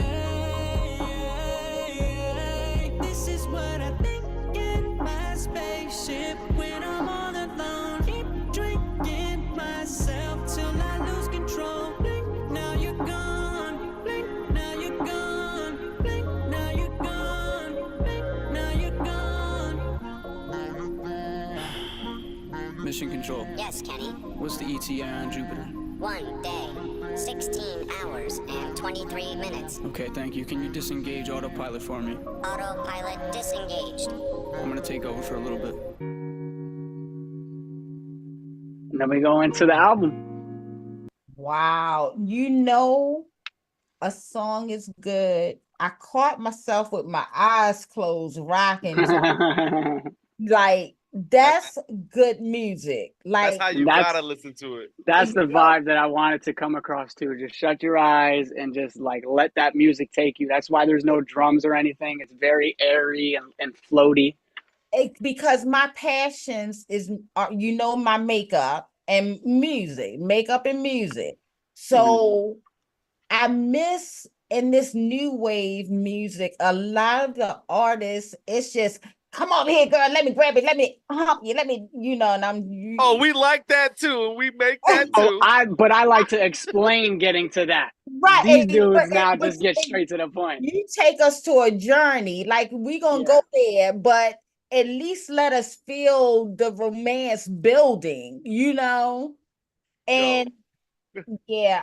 This is what I think in my spaceship when I'm all alone. Keep drinking myself till I lose control. Blink, now you're gone. Blink, now you're gone. Blink, now you're gone. Blink, now you're gone. Mission Control. Yes, Kenny. What's the ETA on Jupiter? 1 day, 16 hours, and 23 minutes. Okay, thank you. Can you disengage autopilot for me? Autopilot disengaged. I'm gonna take over for a little bit. And then we go into the album. Wow. You know, a song is good. I caught myself with my eyes closed rocking. Like, that's good music. Like, That's how you gotta listen to it. That's the vibe that I wanted to come across too. Just shut your eyes and just like let that music take you. That's why there's no drums or anything. It's very airy and floaty. because my passions is, you know, my makeup and music. So I miss in this new wave music, a lot of the artists, it's just, come over here, girl, let me grab it, let me hump you, let me, you know, and Oh, we like that too, and we make that too. But I like to explain getting to that. right. These dudes now just get straight to the point. You take us to a journey, like we gonna go there, but at least let us feel the romance building, you know? And yeah,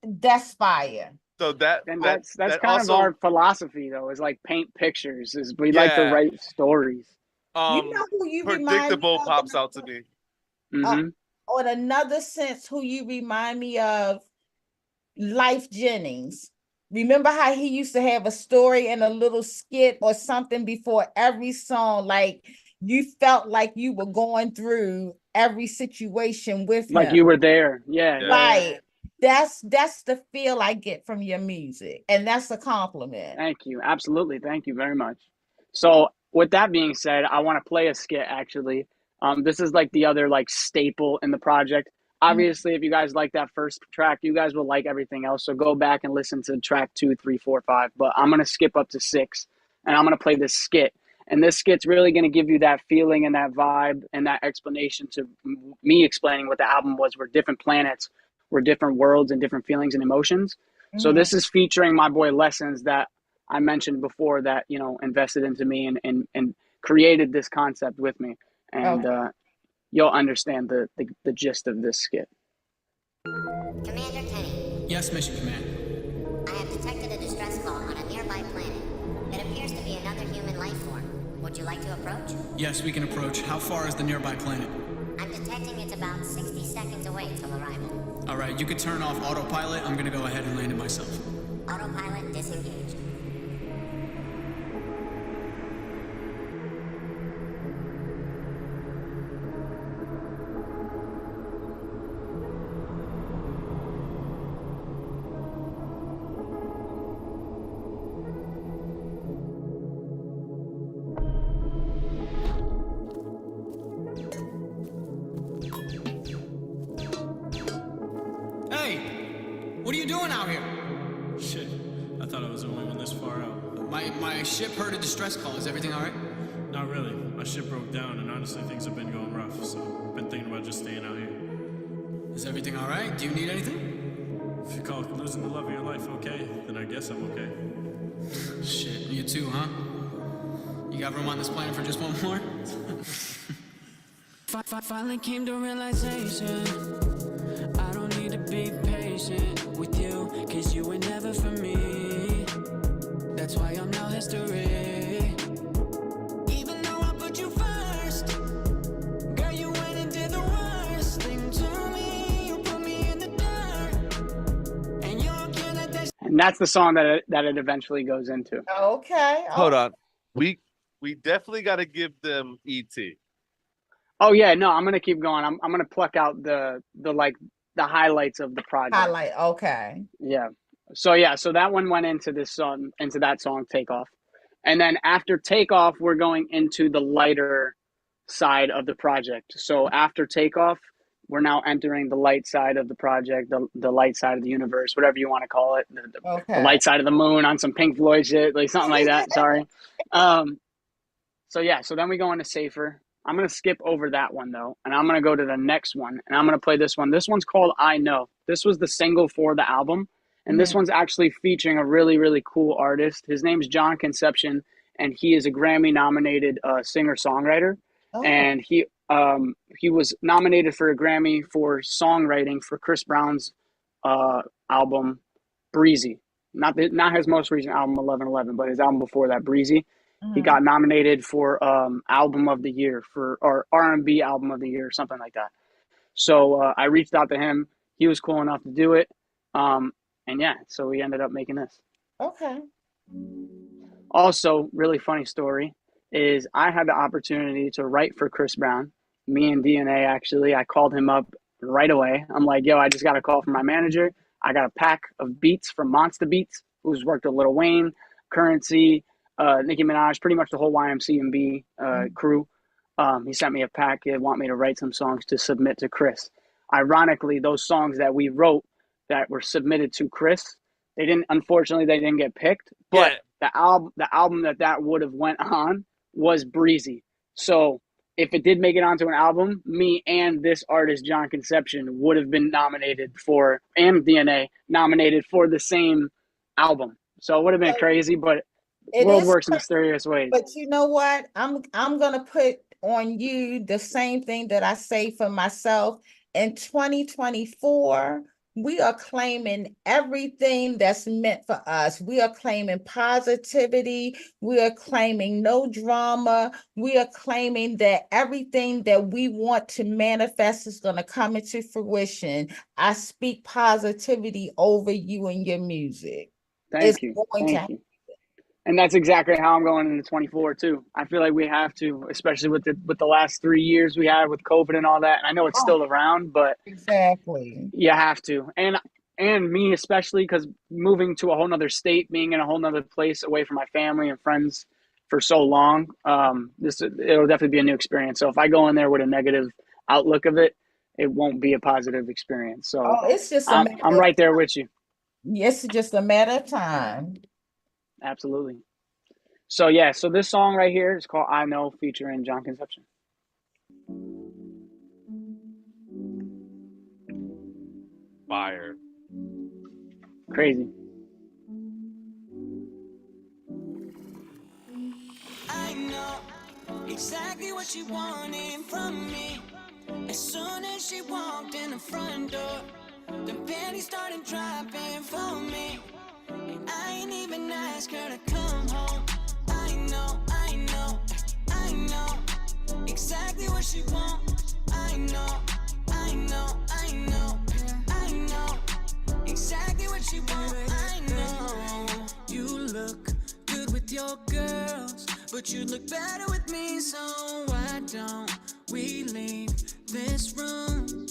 that's fire. So that's kind also, of our philosophy though, is like paint pictures, is we like to write stories. You know who you remind me Predictable of? pops out to me. On another sense, who you remind me of, Life Jennings. Remember how he used to have a story and a little skit or something before every song? Like, you felt like you were going through every situation with Like him. you were there. Yeah. Yeah. Right. That's the feel I get from your music, and that's a compliment. Thank you. Absolutely. Thank you very much. So with that being said, I want to play a skit actually. This is like the other like staple in the project. Obviously, if you guys like that first track, you guys will like everything else. So go back and listen to track 2, 3, 4, 5. But I'm gonna skip up to 6, and I'm gonna play this skit. And this skit's really gonna give you that feeling and that vibe and that explanation to me explaining what the album was. We're different planets, we're different worlds and different feelings and emotions. So this is featuring my boy Lessons that I mentioned before that, you know, invested into me and created this concept with me. And you'll understand the gist of this skit. Commander Kenny, Yes, Mission Command. I have detected a distress call on a nearby planet. It appears to be another human life form. Would you like to approach? Yes, we can approach. How far is the nearby planet? I'm detecting it's about 60 seconds away till arrival. All right, you could turn off autopilot. I'm gonna go ahead and land it myself. Autopilot disengaged. Hey, what are you doing out here? Shit, I thought I was the only one this far out. My ship heard a distress call. Is everything all right? Not really. My ship broke down, and honestly, things have been going rough, so I've been thinking about just staying out here. Is everything all right? Do you need anything? If you call losing the love of your life okay, then I guess I'm okay. Shit, you too, huh? You got room on this planet for just one more? Finally came to realization I don't need to be patient with you, cause you were never for me. That's why I'm now history. Even though I put you first, girl, you went and did the worst thing to me. You put me in the dirt, and you're killing that. And that's the song that it eventually goes into. Okay. Hold on. We definitely got to give them ET. Oh yeah, no, I'm gonna keep going. I'm gonna pluck out the highlights of the project. Highlight. Okay. Yeah. So that one went into this song, into that song, Takeoff. And then after Takeoff, we're going into the lighter side of the project. So after Takeoff, we're now entering the light side of the project, the light side of the universe, whatever you want to call it. The light side of the moon on some Pink Floyd shit, like something like that. Sorry. So then we go into Safer. I'm going to skip over that one, though, and I'm going to go to the next one, and I'm going to play this one. This one's called I Know. This was the single for the album, and this one's actually featuring a really, really cool artist. His name's John Conception, and he is a Grammy-nominated singer-songwriter, and he was nominated for a Grammy for songwriting for Chris Brown's album, Breezy. Not his most recent album, 1111, but his album before that, Breezy. He got nominated for album of the year or R&B album of the year or something like that. So I reached out to him. He was cool enough to do it. And yeah, so we ended up making this. Okay. Also, really funny story is I had the opportunity to write for Chris Brown. Me and DNA, actually. I called him up right away. I'm like, yo, I just got a call from my manager. I got a pack of beats from Monster Beats, who's worked with Lil Wayne, Currency, Nicki Minaj, pretty much the whole YMCMB crew. He sent me a pack. He want me to write some songs to submit to Chris. Ironically, those songs that we wrote that were submitted to Chris, unfortunately they didn't get picked. But the album that would have went on was Breezy. So if it did make it onto an album, me and this artist John Conception would have been nominated for, and DNA nominated for the same album. So it would have been crazy, but world works in mysterious ways. But you know what? I'm gonna put on you the same thing that I say for myself. In 2024, we are claiming everything that's meant for us. We are claiming positivity. We are claiming no drama. We are claiming that everything that we want to manifest is going to come into fruition. I speak positivity over you and your music. Thank you. And that's exactly how I'm going into 24 too. I feel like we have to, especially with the last 3 years we had with COVID and all that. And I know it's Oh, still around, but exactly. you have to. And me especially, because moving to a whole nother state, being in a whole nother place away from my family and friends for so long, it'll definitely be a new experience. So if I go in there with a negative outlook of it, it won't be a positive experience. So Oh, it's just a I'm matter of right there with you. It's just a matter of time. Absolutely. So yeah, so this song right here is called I Know, featuring John Conception. Fire. Crazy. I know exactly what she wanted from me. As soon as she walked in the front door, the panties started dropping for me. And I ain't even ask her to come home. I know exactly what she wants. I know exactly what she wants. I know you look good with your girls, but you look better with me. So why don't we leave this room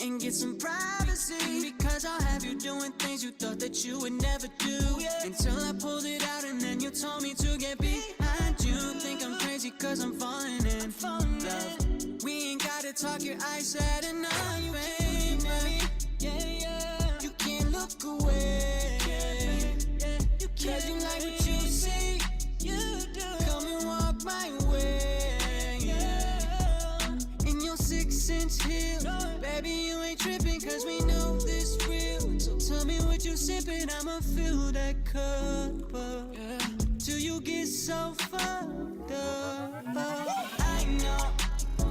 and get some privacy? Because I'll have you doing things you thought that you would never do, until I pulled it out and then you told me to get behind you. Think I'm crazy cause I'm falling in love. We ain't gotta talk, your eyes said enough, baby. Yeah. You can't look away, cause you like what you see. You do. Come and walk my way, in your 6-inch heel. Baby, you ain't tripping cause we know this real. So tell me what you sipping, I'ma fill that cup up, till you get so fucked up. I know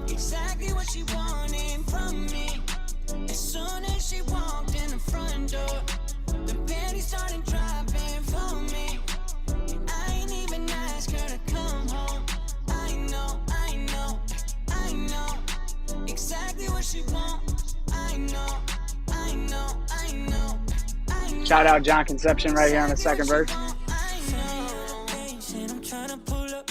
exactly what she wanted from me. As soon as she walked in the front door, the panties started dropping for me. And I ain't even ask her to come home. I know exactly what she wants. I know. Shout out John Conception right here on the second verse. I'm trying to pull up,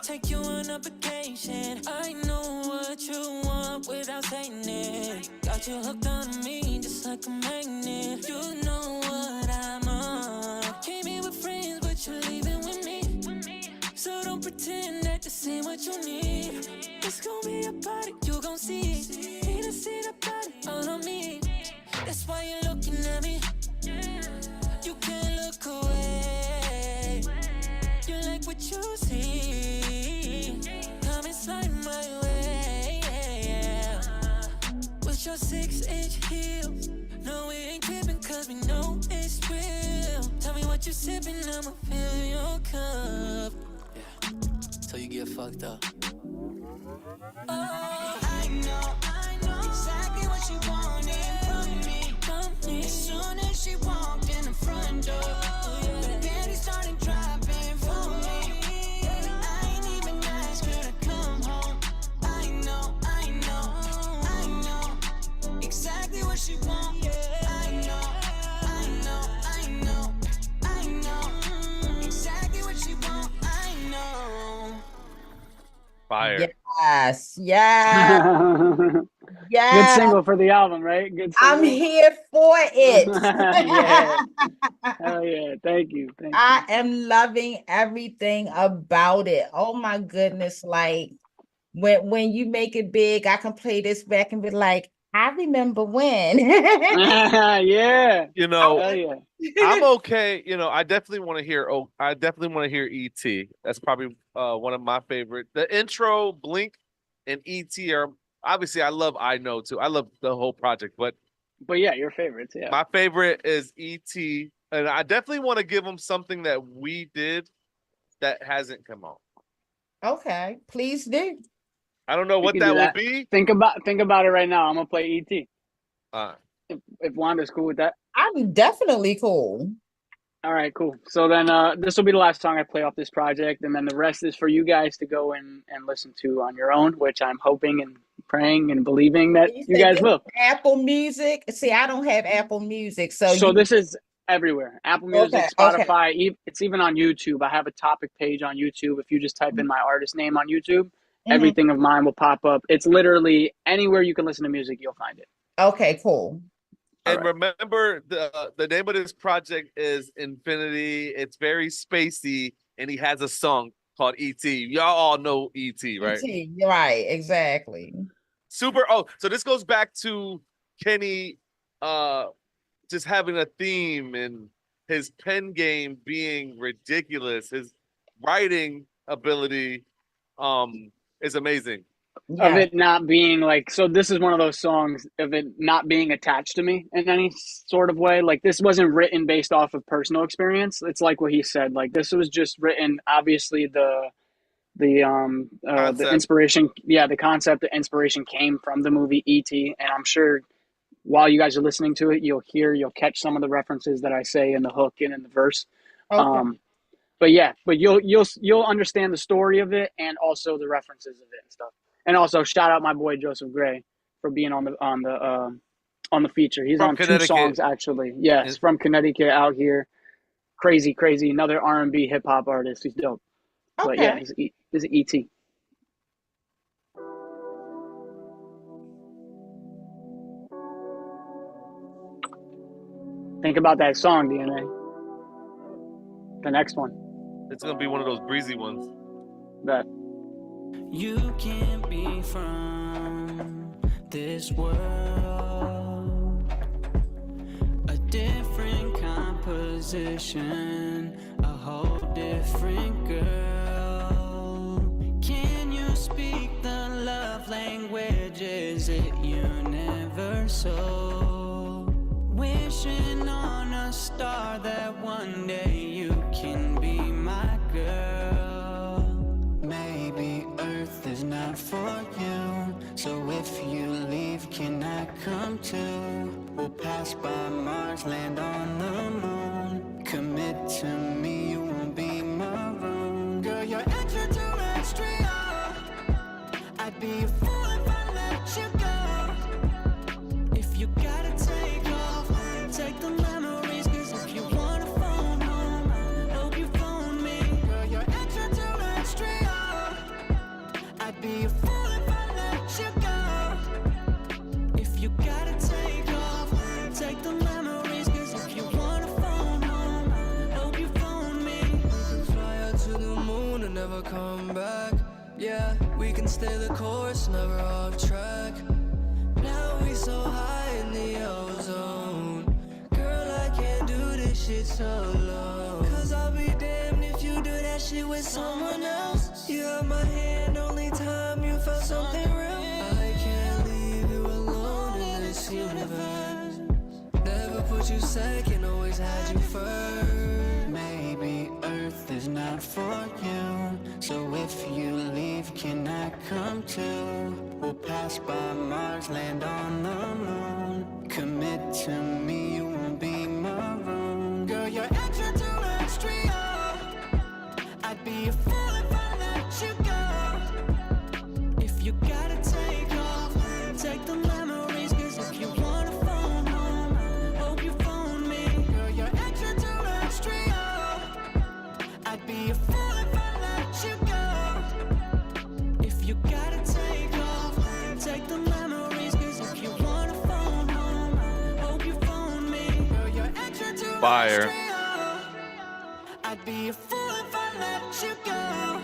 take you on a vacation. I know what you want without saying it. Got you hooked on me just like a magnet. You know what I'm on. Came in with friends, but you're leaving with me. So don't pretend that this ain't what you need. It's gonna be a party, you gon' see. Need to see the body all on me. That's why you're looking at me. You can't look away. You like what you see. Come and slide my way. With your 6-inch heels. No, we ain't tripping cause we know it's real. Tell me what you sipping, I'ma fill your cup. Till you get fucked up. Oh, I know exactly what you wanted from me. As soon as she walked in the front door, the panties started dropping for me. I ain't even ask her to come home. I know exactly what she wants. I know exactly what she wants. I know. Fire. Yes, Good yes. single for the album, right? Good single. I'm here for it. Yeah. Hell yeah. Thank you. I am loving everything about it. Oh my goodness. Like when you make it big, I can play this back and be like, I remember when. Yeah. You know, Hell yeah. I'm okay. You know, I definitely want to hear. Oh, I definitely want to hear ET. That's probably one of my favorite. The intro, Blink, and ET are obviously. I love I Know too. I love the whole project, but yeah, your favorites. Yeah. my favorite is ET, and I definitely want to give them something that we did that hasn't come out. Okay, please do. I don't know We what can that do will that. be. Think about it right now. I'm gonna play ET. If Wanda's cool with that. I'm definitely cool. All right, cool. So then this will be the last song I play off this project, and then the rest is for you guys to go and listen to on your own, which I'm hoping and praying and believing that you say guys this will. is Apple Music. See, I don't have Apple Music, so So you this is everywhere. Apple Music, Okay. Spotify. It's even on YouTube. I have a topic page on YouTube. If you just type in my artist name on YouTube, Mhm. everything of mine will pop up. It's literally anywhere you can listen to music, you'll find it. Okay, cool. All And right. remember, the name of this project is Infinity. It's very spacey, and he has a song called E.T. Y'all all know E.T., right? ET, you're right, exactly. Super. Oh, so this goes back to Kenny just having a theme and his pen game being ridiculous. His writing ability is amazing. Of Yeah. it not being like, so this is one of those songs of it not being attached to me in any sort of way. Like, this wasn't written based off of personal experience. It's like what he said. Like, this was just written, obviously the Concept. inspiration, yeah, the concept, the inspiration came from the movie E.T. And I'm sure while you guys are listening to it, you'll catch some of the references that I say in the hook and in the verse. Okay. But yeah, but you'll understand the story of it and also the references of it and stuff. And also shout out my boy Joseph Gray for being on the feature. He's From on 2 Connecticut. songs actually. Yes, from Connecticut out here. Crazy, another R&B hip hop artist. He's dope. But yeah, Okay. he's an ET. Think about that song, DNA. The next one. It's gonna be one of those breezy ones. That You can't be from this world. A different composition, a whole different girl. Can you speak the love language? Is it universal? Wishing on a star that one day you can be my girl. Maybe Earth is not for you, so if you leave, can I come too? We'll pass by Mars, land on the moon. Commit to me, you won't be marooned. Girl, you're extraterrestrial. I'd be a fool if I let you go. If you gotta take off, take the memories, 'cause if you wanna phone home, hope you phone me. Girl, you're extraterrestrial. I'd be a fool if I let you go. If you gotta take off, take the memories, 'cause if you wanna phone home, hope you phone me. We can fly out to the moon and never come back. Yeah, we can stay the course, never off track. Now we so high in the ozone. Girl, I can't do this shit solo. 'Cause I'll be damned if you do that shit with someone else. You have my hand, only time you felt something real. I can't leave you alone in this universe. Never put you second, always had you first. Maybe Earth is not for you, so if you leave, can I come too? We'll pass by Mars, land on the moon. Commit to me, you won't be marooned. Girl, you're extraterrestrial. I'd be a fool if I let you go. If you gotta take off, take the memories, 'cause if you wanna phone home, hope you phone me. Girl, you're extraterrestrial. I'd be a fool if I let you go. If you gotta take off, take the memories, 'cause if you wanna phone home, hope you phone me. Girl, you're extraterrestrial. Fire. I'd be a fool if I let you go.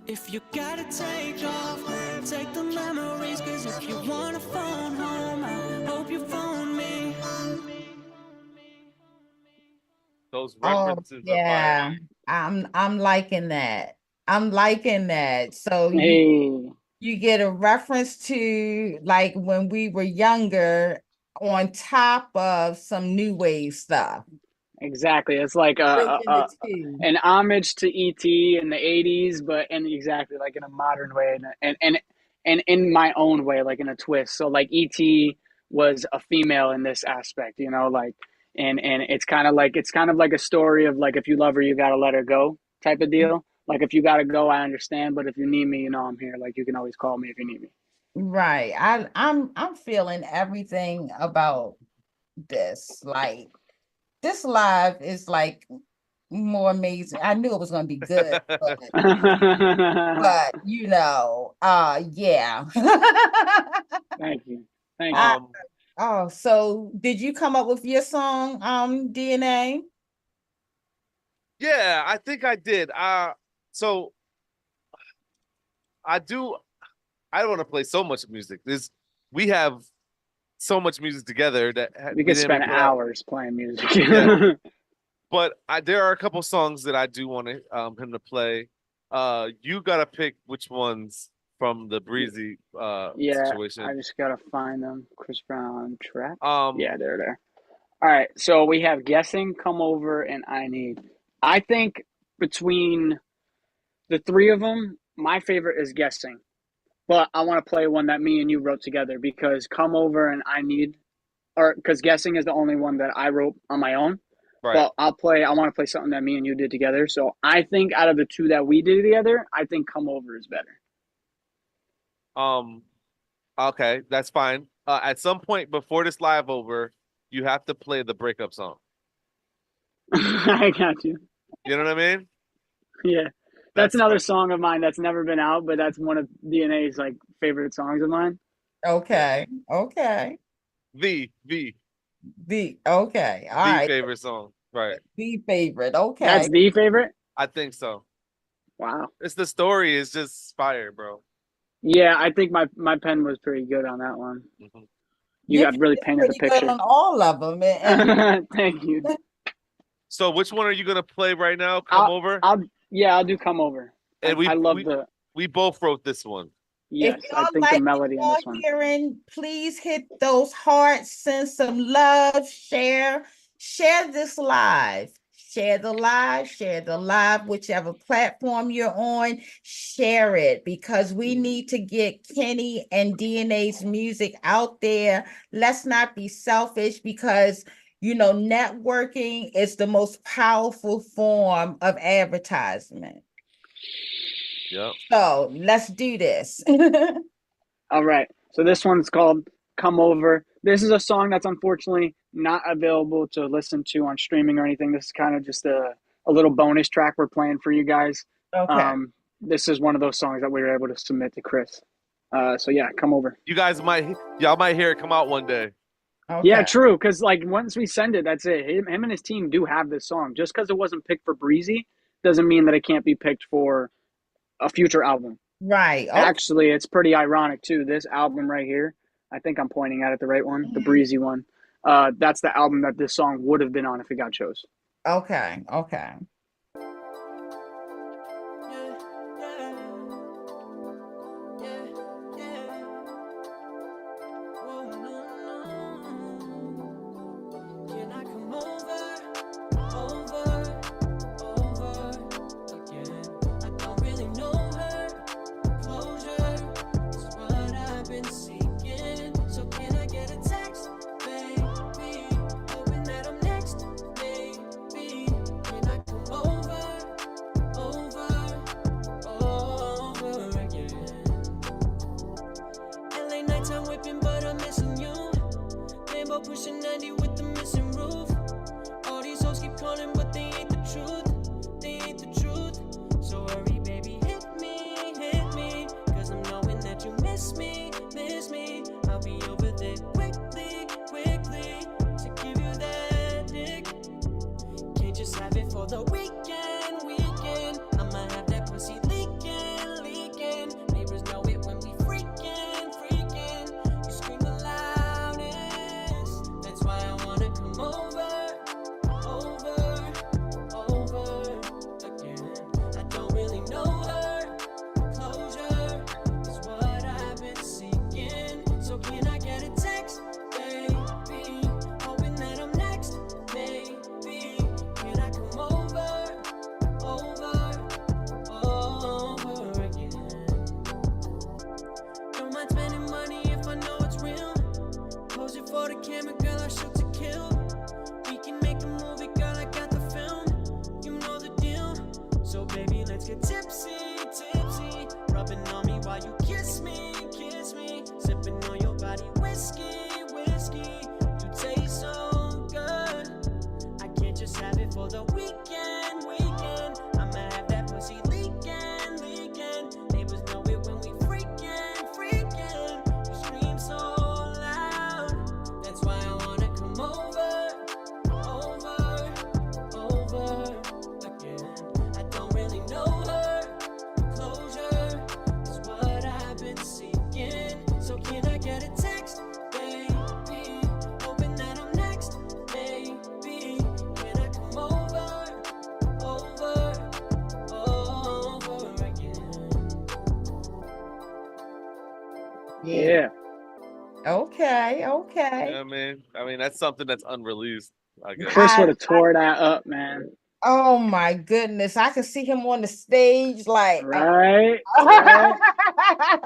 If you gotta take off, take the memories, 'cause if you wanna phone home, I hope you phone me. Those Oh, references are yeah. fire. I'm liking that. I'm liking that. So hey. you get a reference to like when we were younger on top of some new wave stuff. Exactly. It's like Bridging the two. an homage to ET in the 80s, but in exactly like in a modern way and in my own way, like in a twist. So like ET was a female in this aspect, you know, like and it's kind of like a story of like if you love her, you gotta let her go type of deal. Like if you gotta go, I understand, but if you need me, you know I'm here. Like you can always call me if you need me. Right. I'm feeling everything about this. Like this live is like more amazing. I knew it was gonna be good, but you know, yeah. Thank you. Thank you. I- oh, so did you come up with your song, DNA? Yeah, I think I did. So I don't want to play so much music. We have so much music together that We could didn't spend put out. hours playing music. Yeah. But there are a couple songs that I do want him to play. You gotta pick which ones from the Breezy Yeah, situation. I just gotta find them. Chris Brown track. Um, Yeah, they're there. All right, so we have Guessing, Come Over, and I Need. I think between the three of them, my favorite is Guessing. But I want to play one that me and you wrote together because Come Over and I Need, or because Guessing is the only one that I wrote on my own. right. But I want to play something that me and you did together. So I think out of the two that we did together, I think Come Over is better. Okay, that's fine. At some point before this live over, you have to play the breakup song. I got you. You know what I mean? Yeah. That's another fine. song of mine that's never been out, but that's one of DNA's like favorite songs of mine. Okay, okay. The Okay, all right. favorite song. Right. The favorite. Okay. That's the favorite? I think so. Wow. It's the story is just fire, bro. Yeah, I think my pen was pretty good on that one. Mhm. You You're got really painted the pretty good picture. on all of them. And Thank you. So which one are you gonna play right now? Come Over? I'll do Come Over. And I love we both wrote this one. yes, if I y'all think like the melody in what this y'all one. hearing, please hit those hearts, send some love, share this live. Share the live, whichever platform you're on, share it because we need to get Kenny and DNA's music out there. Let's not be selfish because, you know, networking is the most powerful form of advertisement. Yep. So let's do this. All right. So this one's called Come Over. This is a song that's unfortunately not available to listen to on streaming or anything. This is kind of just a little bonus track we're playing for you guys. Okay. This is one of those songs that we were able to submit to Chris. So yeah, Come Over. Y'all might hear it come out one day. Okay. Yeah, true. Because like once we send it, that's it. Him and his team do have this song. Just because it wasn't picked for Breezy doesn't mean that it can't be picked for a future album. Right. Okay. Actually, it's pretty ironic too. This album right here, I think I'm pointing at it the right one, the Breezy one. That's the album that this song would have been on if it got chose. Okay. Okay. Pushing 90 with the missing roof. All these hoes keep calling, but they ain't the truth. They ain't the truth. So hurry, baby, hit me. Cause I'm knowing that you miss me. I'll be over there quickly. To give you that dick. Can't just have it for the weekend. I'ma have that pussy leaking. Neighbors know it when we freaking. You scream the loudest. That's why I wanna come over again. I don't really know her. Closure is what I've been seeking. So can I get a text, baby? Hoping that I'm next, maybe. Can I come over again? Don't mind spending money if I know it's real. Pose it for the camera, girl, I shoot to kill. We can make a movie, girl, I got the film. You know the deal. So baby, let's get tipsy. Rubbing on me while you kiss me. Sipping on your body, whiskey. You taste so good. I Yeah. Okay, Yeah, okay. I mean that's something that's unreleased, I guess. Chris would have tore that up, man. Oh my goodness. I could see him on the stage like Right? Right?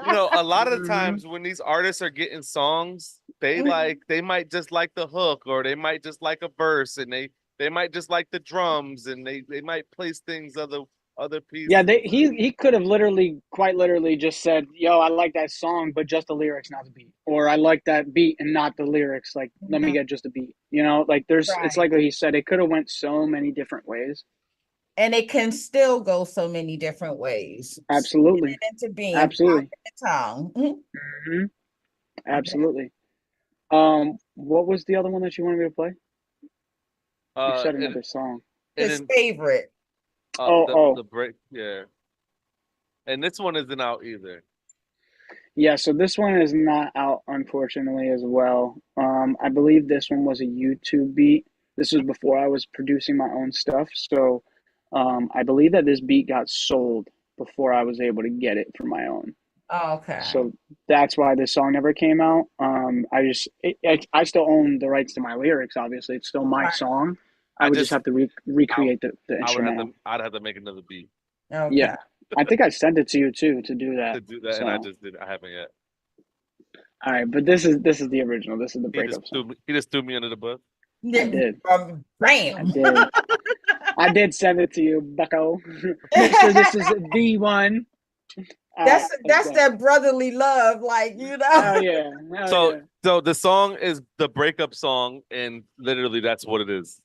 You know, a lot of the Mhm. times when these artists are getting songs, they might just like the hook, or they might just like a verse, and they might just like the drums, and they might place things other Yeah, pieces. he could have quite literally just said, "Yo, I like that song, but just the lyrics, not the beat," or "I like that beat and not the lyrics. Like, let me get just the beat." You know, like it's Right. like what he said. It could have went so many different ways. And it can still go so many different ways. Absolutely, Spin it into being, pop absolutely, in the tongue. Mhm. hmm absolutely. What was the other one that you wanted me to play? You Uh, said and another song. and His then favorite. Oh, the break, yeah. And this one isn't out either. yeah. So this one is not out, unfortunately, as well. I believe this one was a YouTube beat. This was before I was producing my own stuff. So, I believe that this beat got sold before I was able to get it for my own. Okay. So that's why this song never came out. I still own the rights to my lyrics. Obviously, it's still my Right. song. I I would just just have to I, recreate the I would have instrumental. to I'd have to make another beat Okay. Yeah, I think I sent it to you too to do to that. do that, So, and all I haven't yet. right, but this is the original. This is the breakup song. He just threw me under the bus. I did. I Bam. did. I did send it to you, Bucko. Make sure this is the one. All right, let's That's go. that brotherly love, like Hell yeah. Hell So yeah. so the song is the breakup song, and literally that's what it is.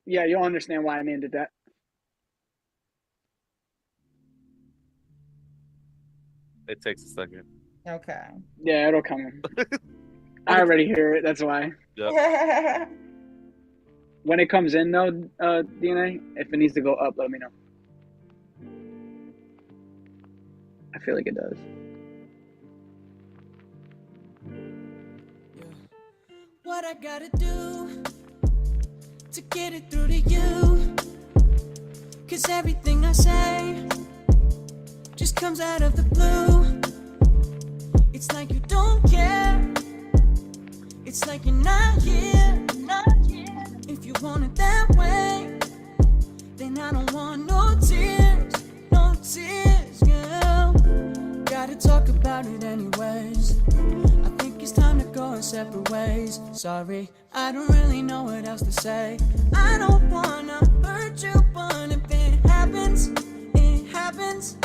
Yeah, you'll understand why I named it that. It takes a second. Okay. Yeah, it'll come in. I already hear it. That's why. Yep. When it comes in, though, DNA, if it needs to go up, let me know. I feel like it does. What I gotta do to get it through to you? 'Cause everything I say just comes out of the blue. It's like you don't care. It's like you're not here. If you want it that way, then I don't want no tears, girl. Gotta talk about it anyways. I think it's time to go our separate ways. Sorry, I don't really know what else to say. I don't wanna hurt you, but if it happens, it happens.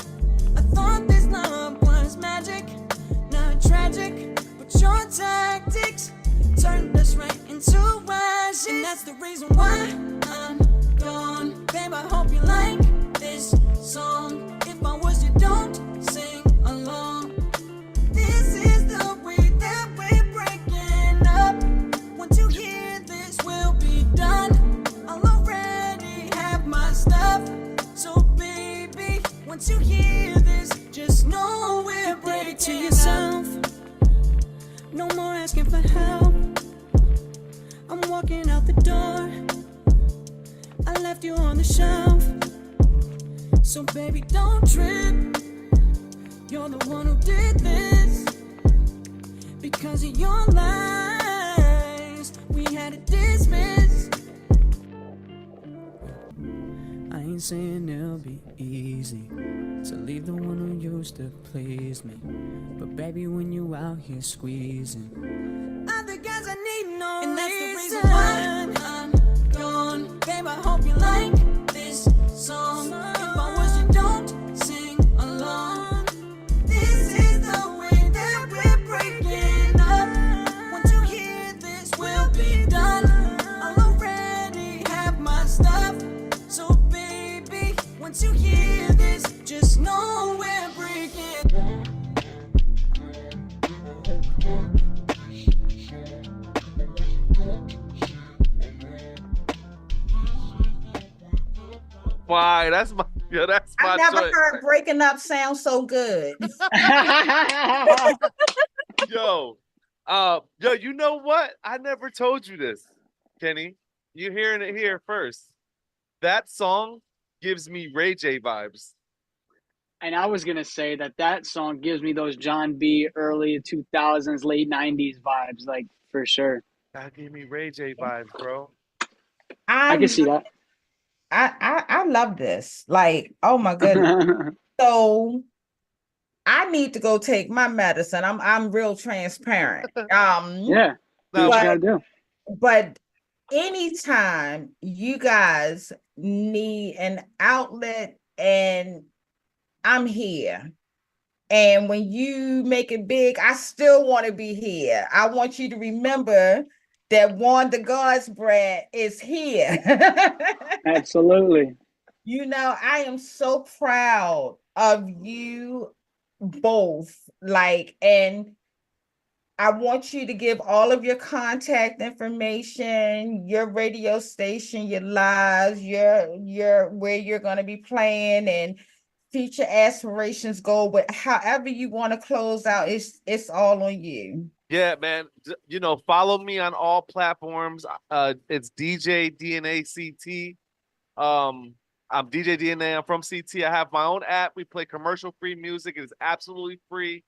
I thought this love was magic, not tragic, but your tactics turned us right into ashes. And that's the reason why I'm gone. Babe, I hope you like this song. If I was you, don't sing along. This is the way that we're breaking up. Once you hear this, we'll be done. I'll already have my stuff. So baby, once you hear this, just know we're breaking to yourself. No more asking for help. I'm walking out the door. I left you on the shelf. So baby, don't trip. You're the one who did this. Because of your lies, we had to dismiss. I ain't saying it'll be easy to leave the one who used to please me. But baby, when you out here squeezing, other guys I need no reason. And that's the reason why I'm gone. Babe, I hope you like this song. If I was you, don't sing along. This is the way that we're breaking up. Once you hear this, we'll be done. I'll already have my stuff. So baby, once you hear this, just know we're breaking. Why? That's my I never choice. heard breaking up sound so good. Yo, you know what? I never told you this, Kenny. You're hearing it here first. That song gives me Ray J vibes. And I was gonna say that song gives me those John B. early 2000s, late 90s vibes, like for sure. That gave me Ray J vibes, bro. I can I'm see that. I love this. Like, oh my goodness. So I need to go take my medicine. I'm real transparent. Yeah, do Now, what you But gotta do. but anytime you guys need an outlet, and I'm here. And when you make it big, I still want to be here. I want you to remember that Wanda GodsBratt is here. Absolutely. You know, I am so proud of you both. Like, and I want you to give all of your contact information, your radio station, your lives, your where you're going to be playing, and future aspirations go. But however you want to close out, it's all on you. yeah, man. You know, follow me on all platforms. It's DJ DNA CT. I'm DJ DNA. I'm from CT. I have my own app. We play commercial-free music. It is absolutely free.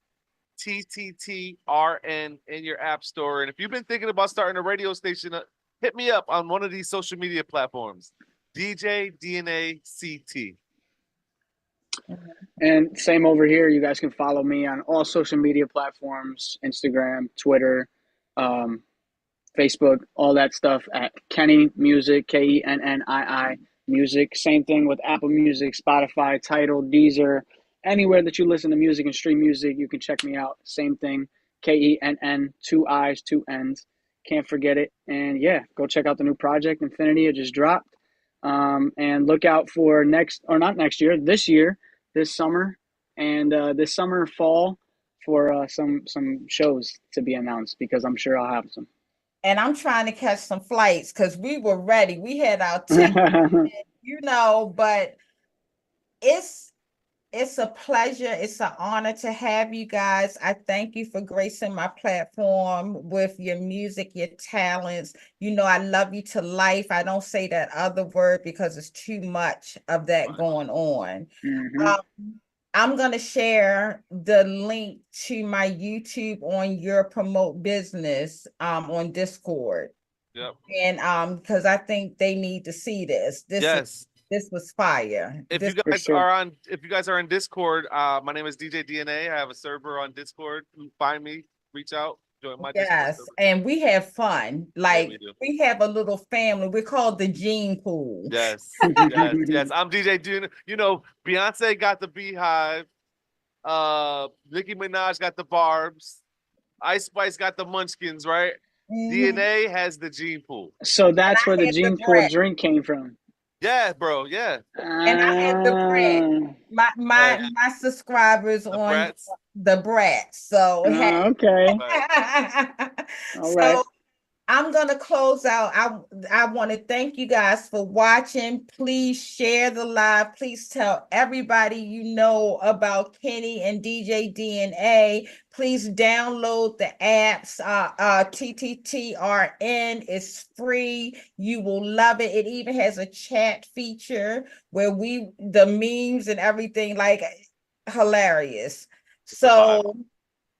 TTTRN in your app store. And if you've been thinking about starting a radio station, hit me up on one of these social media platforms. DJ DNA CT. And same over here. You guys can follow me on all social media platforms: Instagram, Twitter, Facebook, all that stuff at Kenny Music, KENNII Music. Same thing with Apple Music, Spotify, Tidal, Deezer, anywhere that you listen to music and stream music, you can check me out. Same thing, KENN, 2 I's, 2 N's. Can't forget it. And yeah, go check out the new project, Infinity. It just dropped. And look out for this year, this summer, and this summer, fall, for some shows to be announced, because I'm sure I'll have some. And I'm trying to catch some flights because we were ready. We had our ticket, you know, but it's a pleasure. It's an honor to have you guys. I thank you for gracing my platform with your music, your talents. You know, I love you to life. I don't say that other word because it's too much of that going on. I'm going to share the link to my YouTube on your promote business on Discord. Yep. And because I think they need to see this. This was fire. If you guys are in Discord, my name is DJ DNA. I have a server on Discord. Find me, reach out, join my Discord server. And we have fun. Like, we have a little family. We're called the Gene Pool. Yes. Yes. I'm DJ Dune. You know, Beyonce got the Beehive. Nicki Minaj got the Barbs. Ice Spice got the Munchkins, right? DNA has the Gene Pool. So that's where the Gene Pool drink came from. Yeah, bro. Yeah. And I had the brat. My subscribers on the brat. So okay. All right. I'm gonna close out. I want to thank you guys for watching. Please share the live. Please tell everybody you know about Kenny and DJ DNA. Please download the apps. TTTRN is free. You will love it. It even has a chat feature where the memes and everything, like, hilarious. So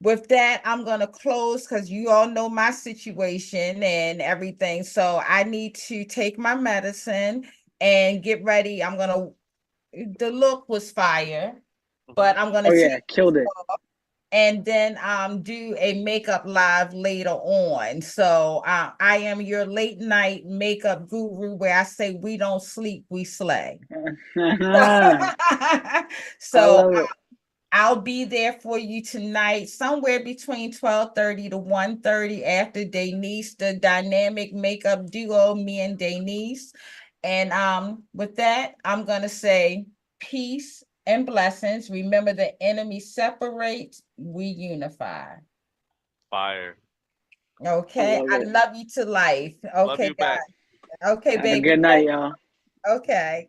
with that, I'm going to close because you all know my situation and everything. So I need to take my medicine and get ready. The look was fire, but I'm going to killed it. And then do a makeup live later on. So I am your late night makeup guru, where I say we don't sleep, we slay. So I'll be there for you tonight, somewhere between 12:30 to 1:30 after Denise, the dynamic makeup duo, me and Denise. And with that, I'm gonna say peace and blessings. Remember, the enemy separates, we unify. Fire. Okay, I love you to life. Okay, love you guys. back. Okay, Have baby. a good night, y'all. Okay.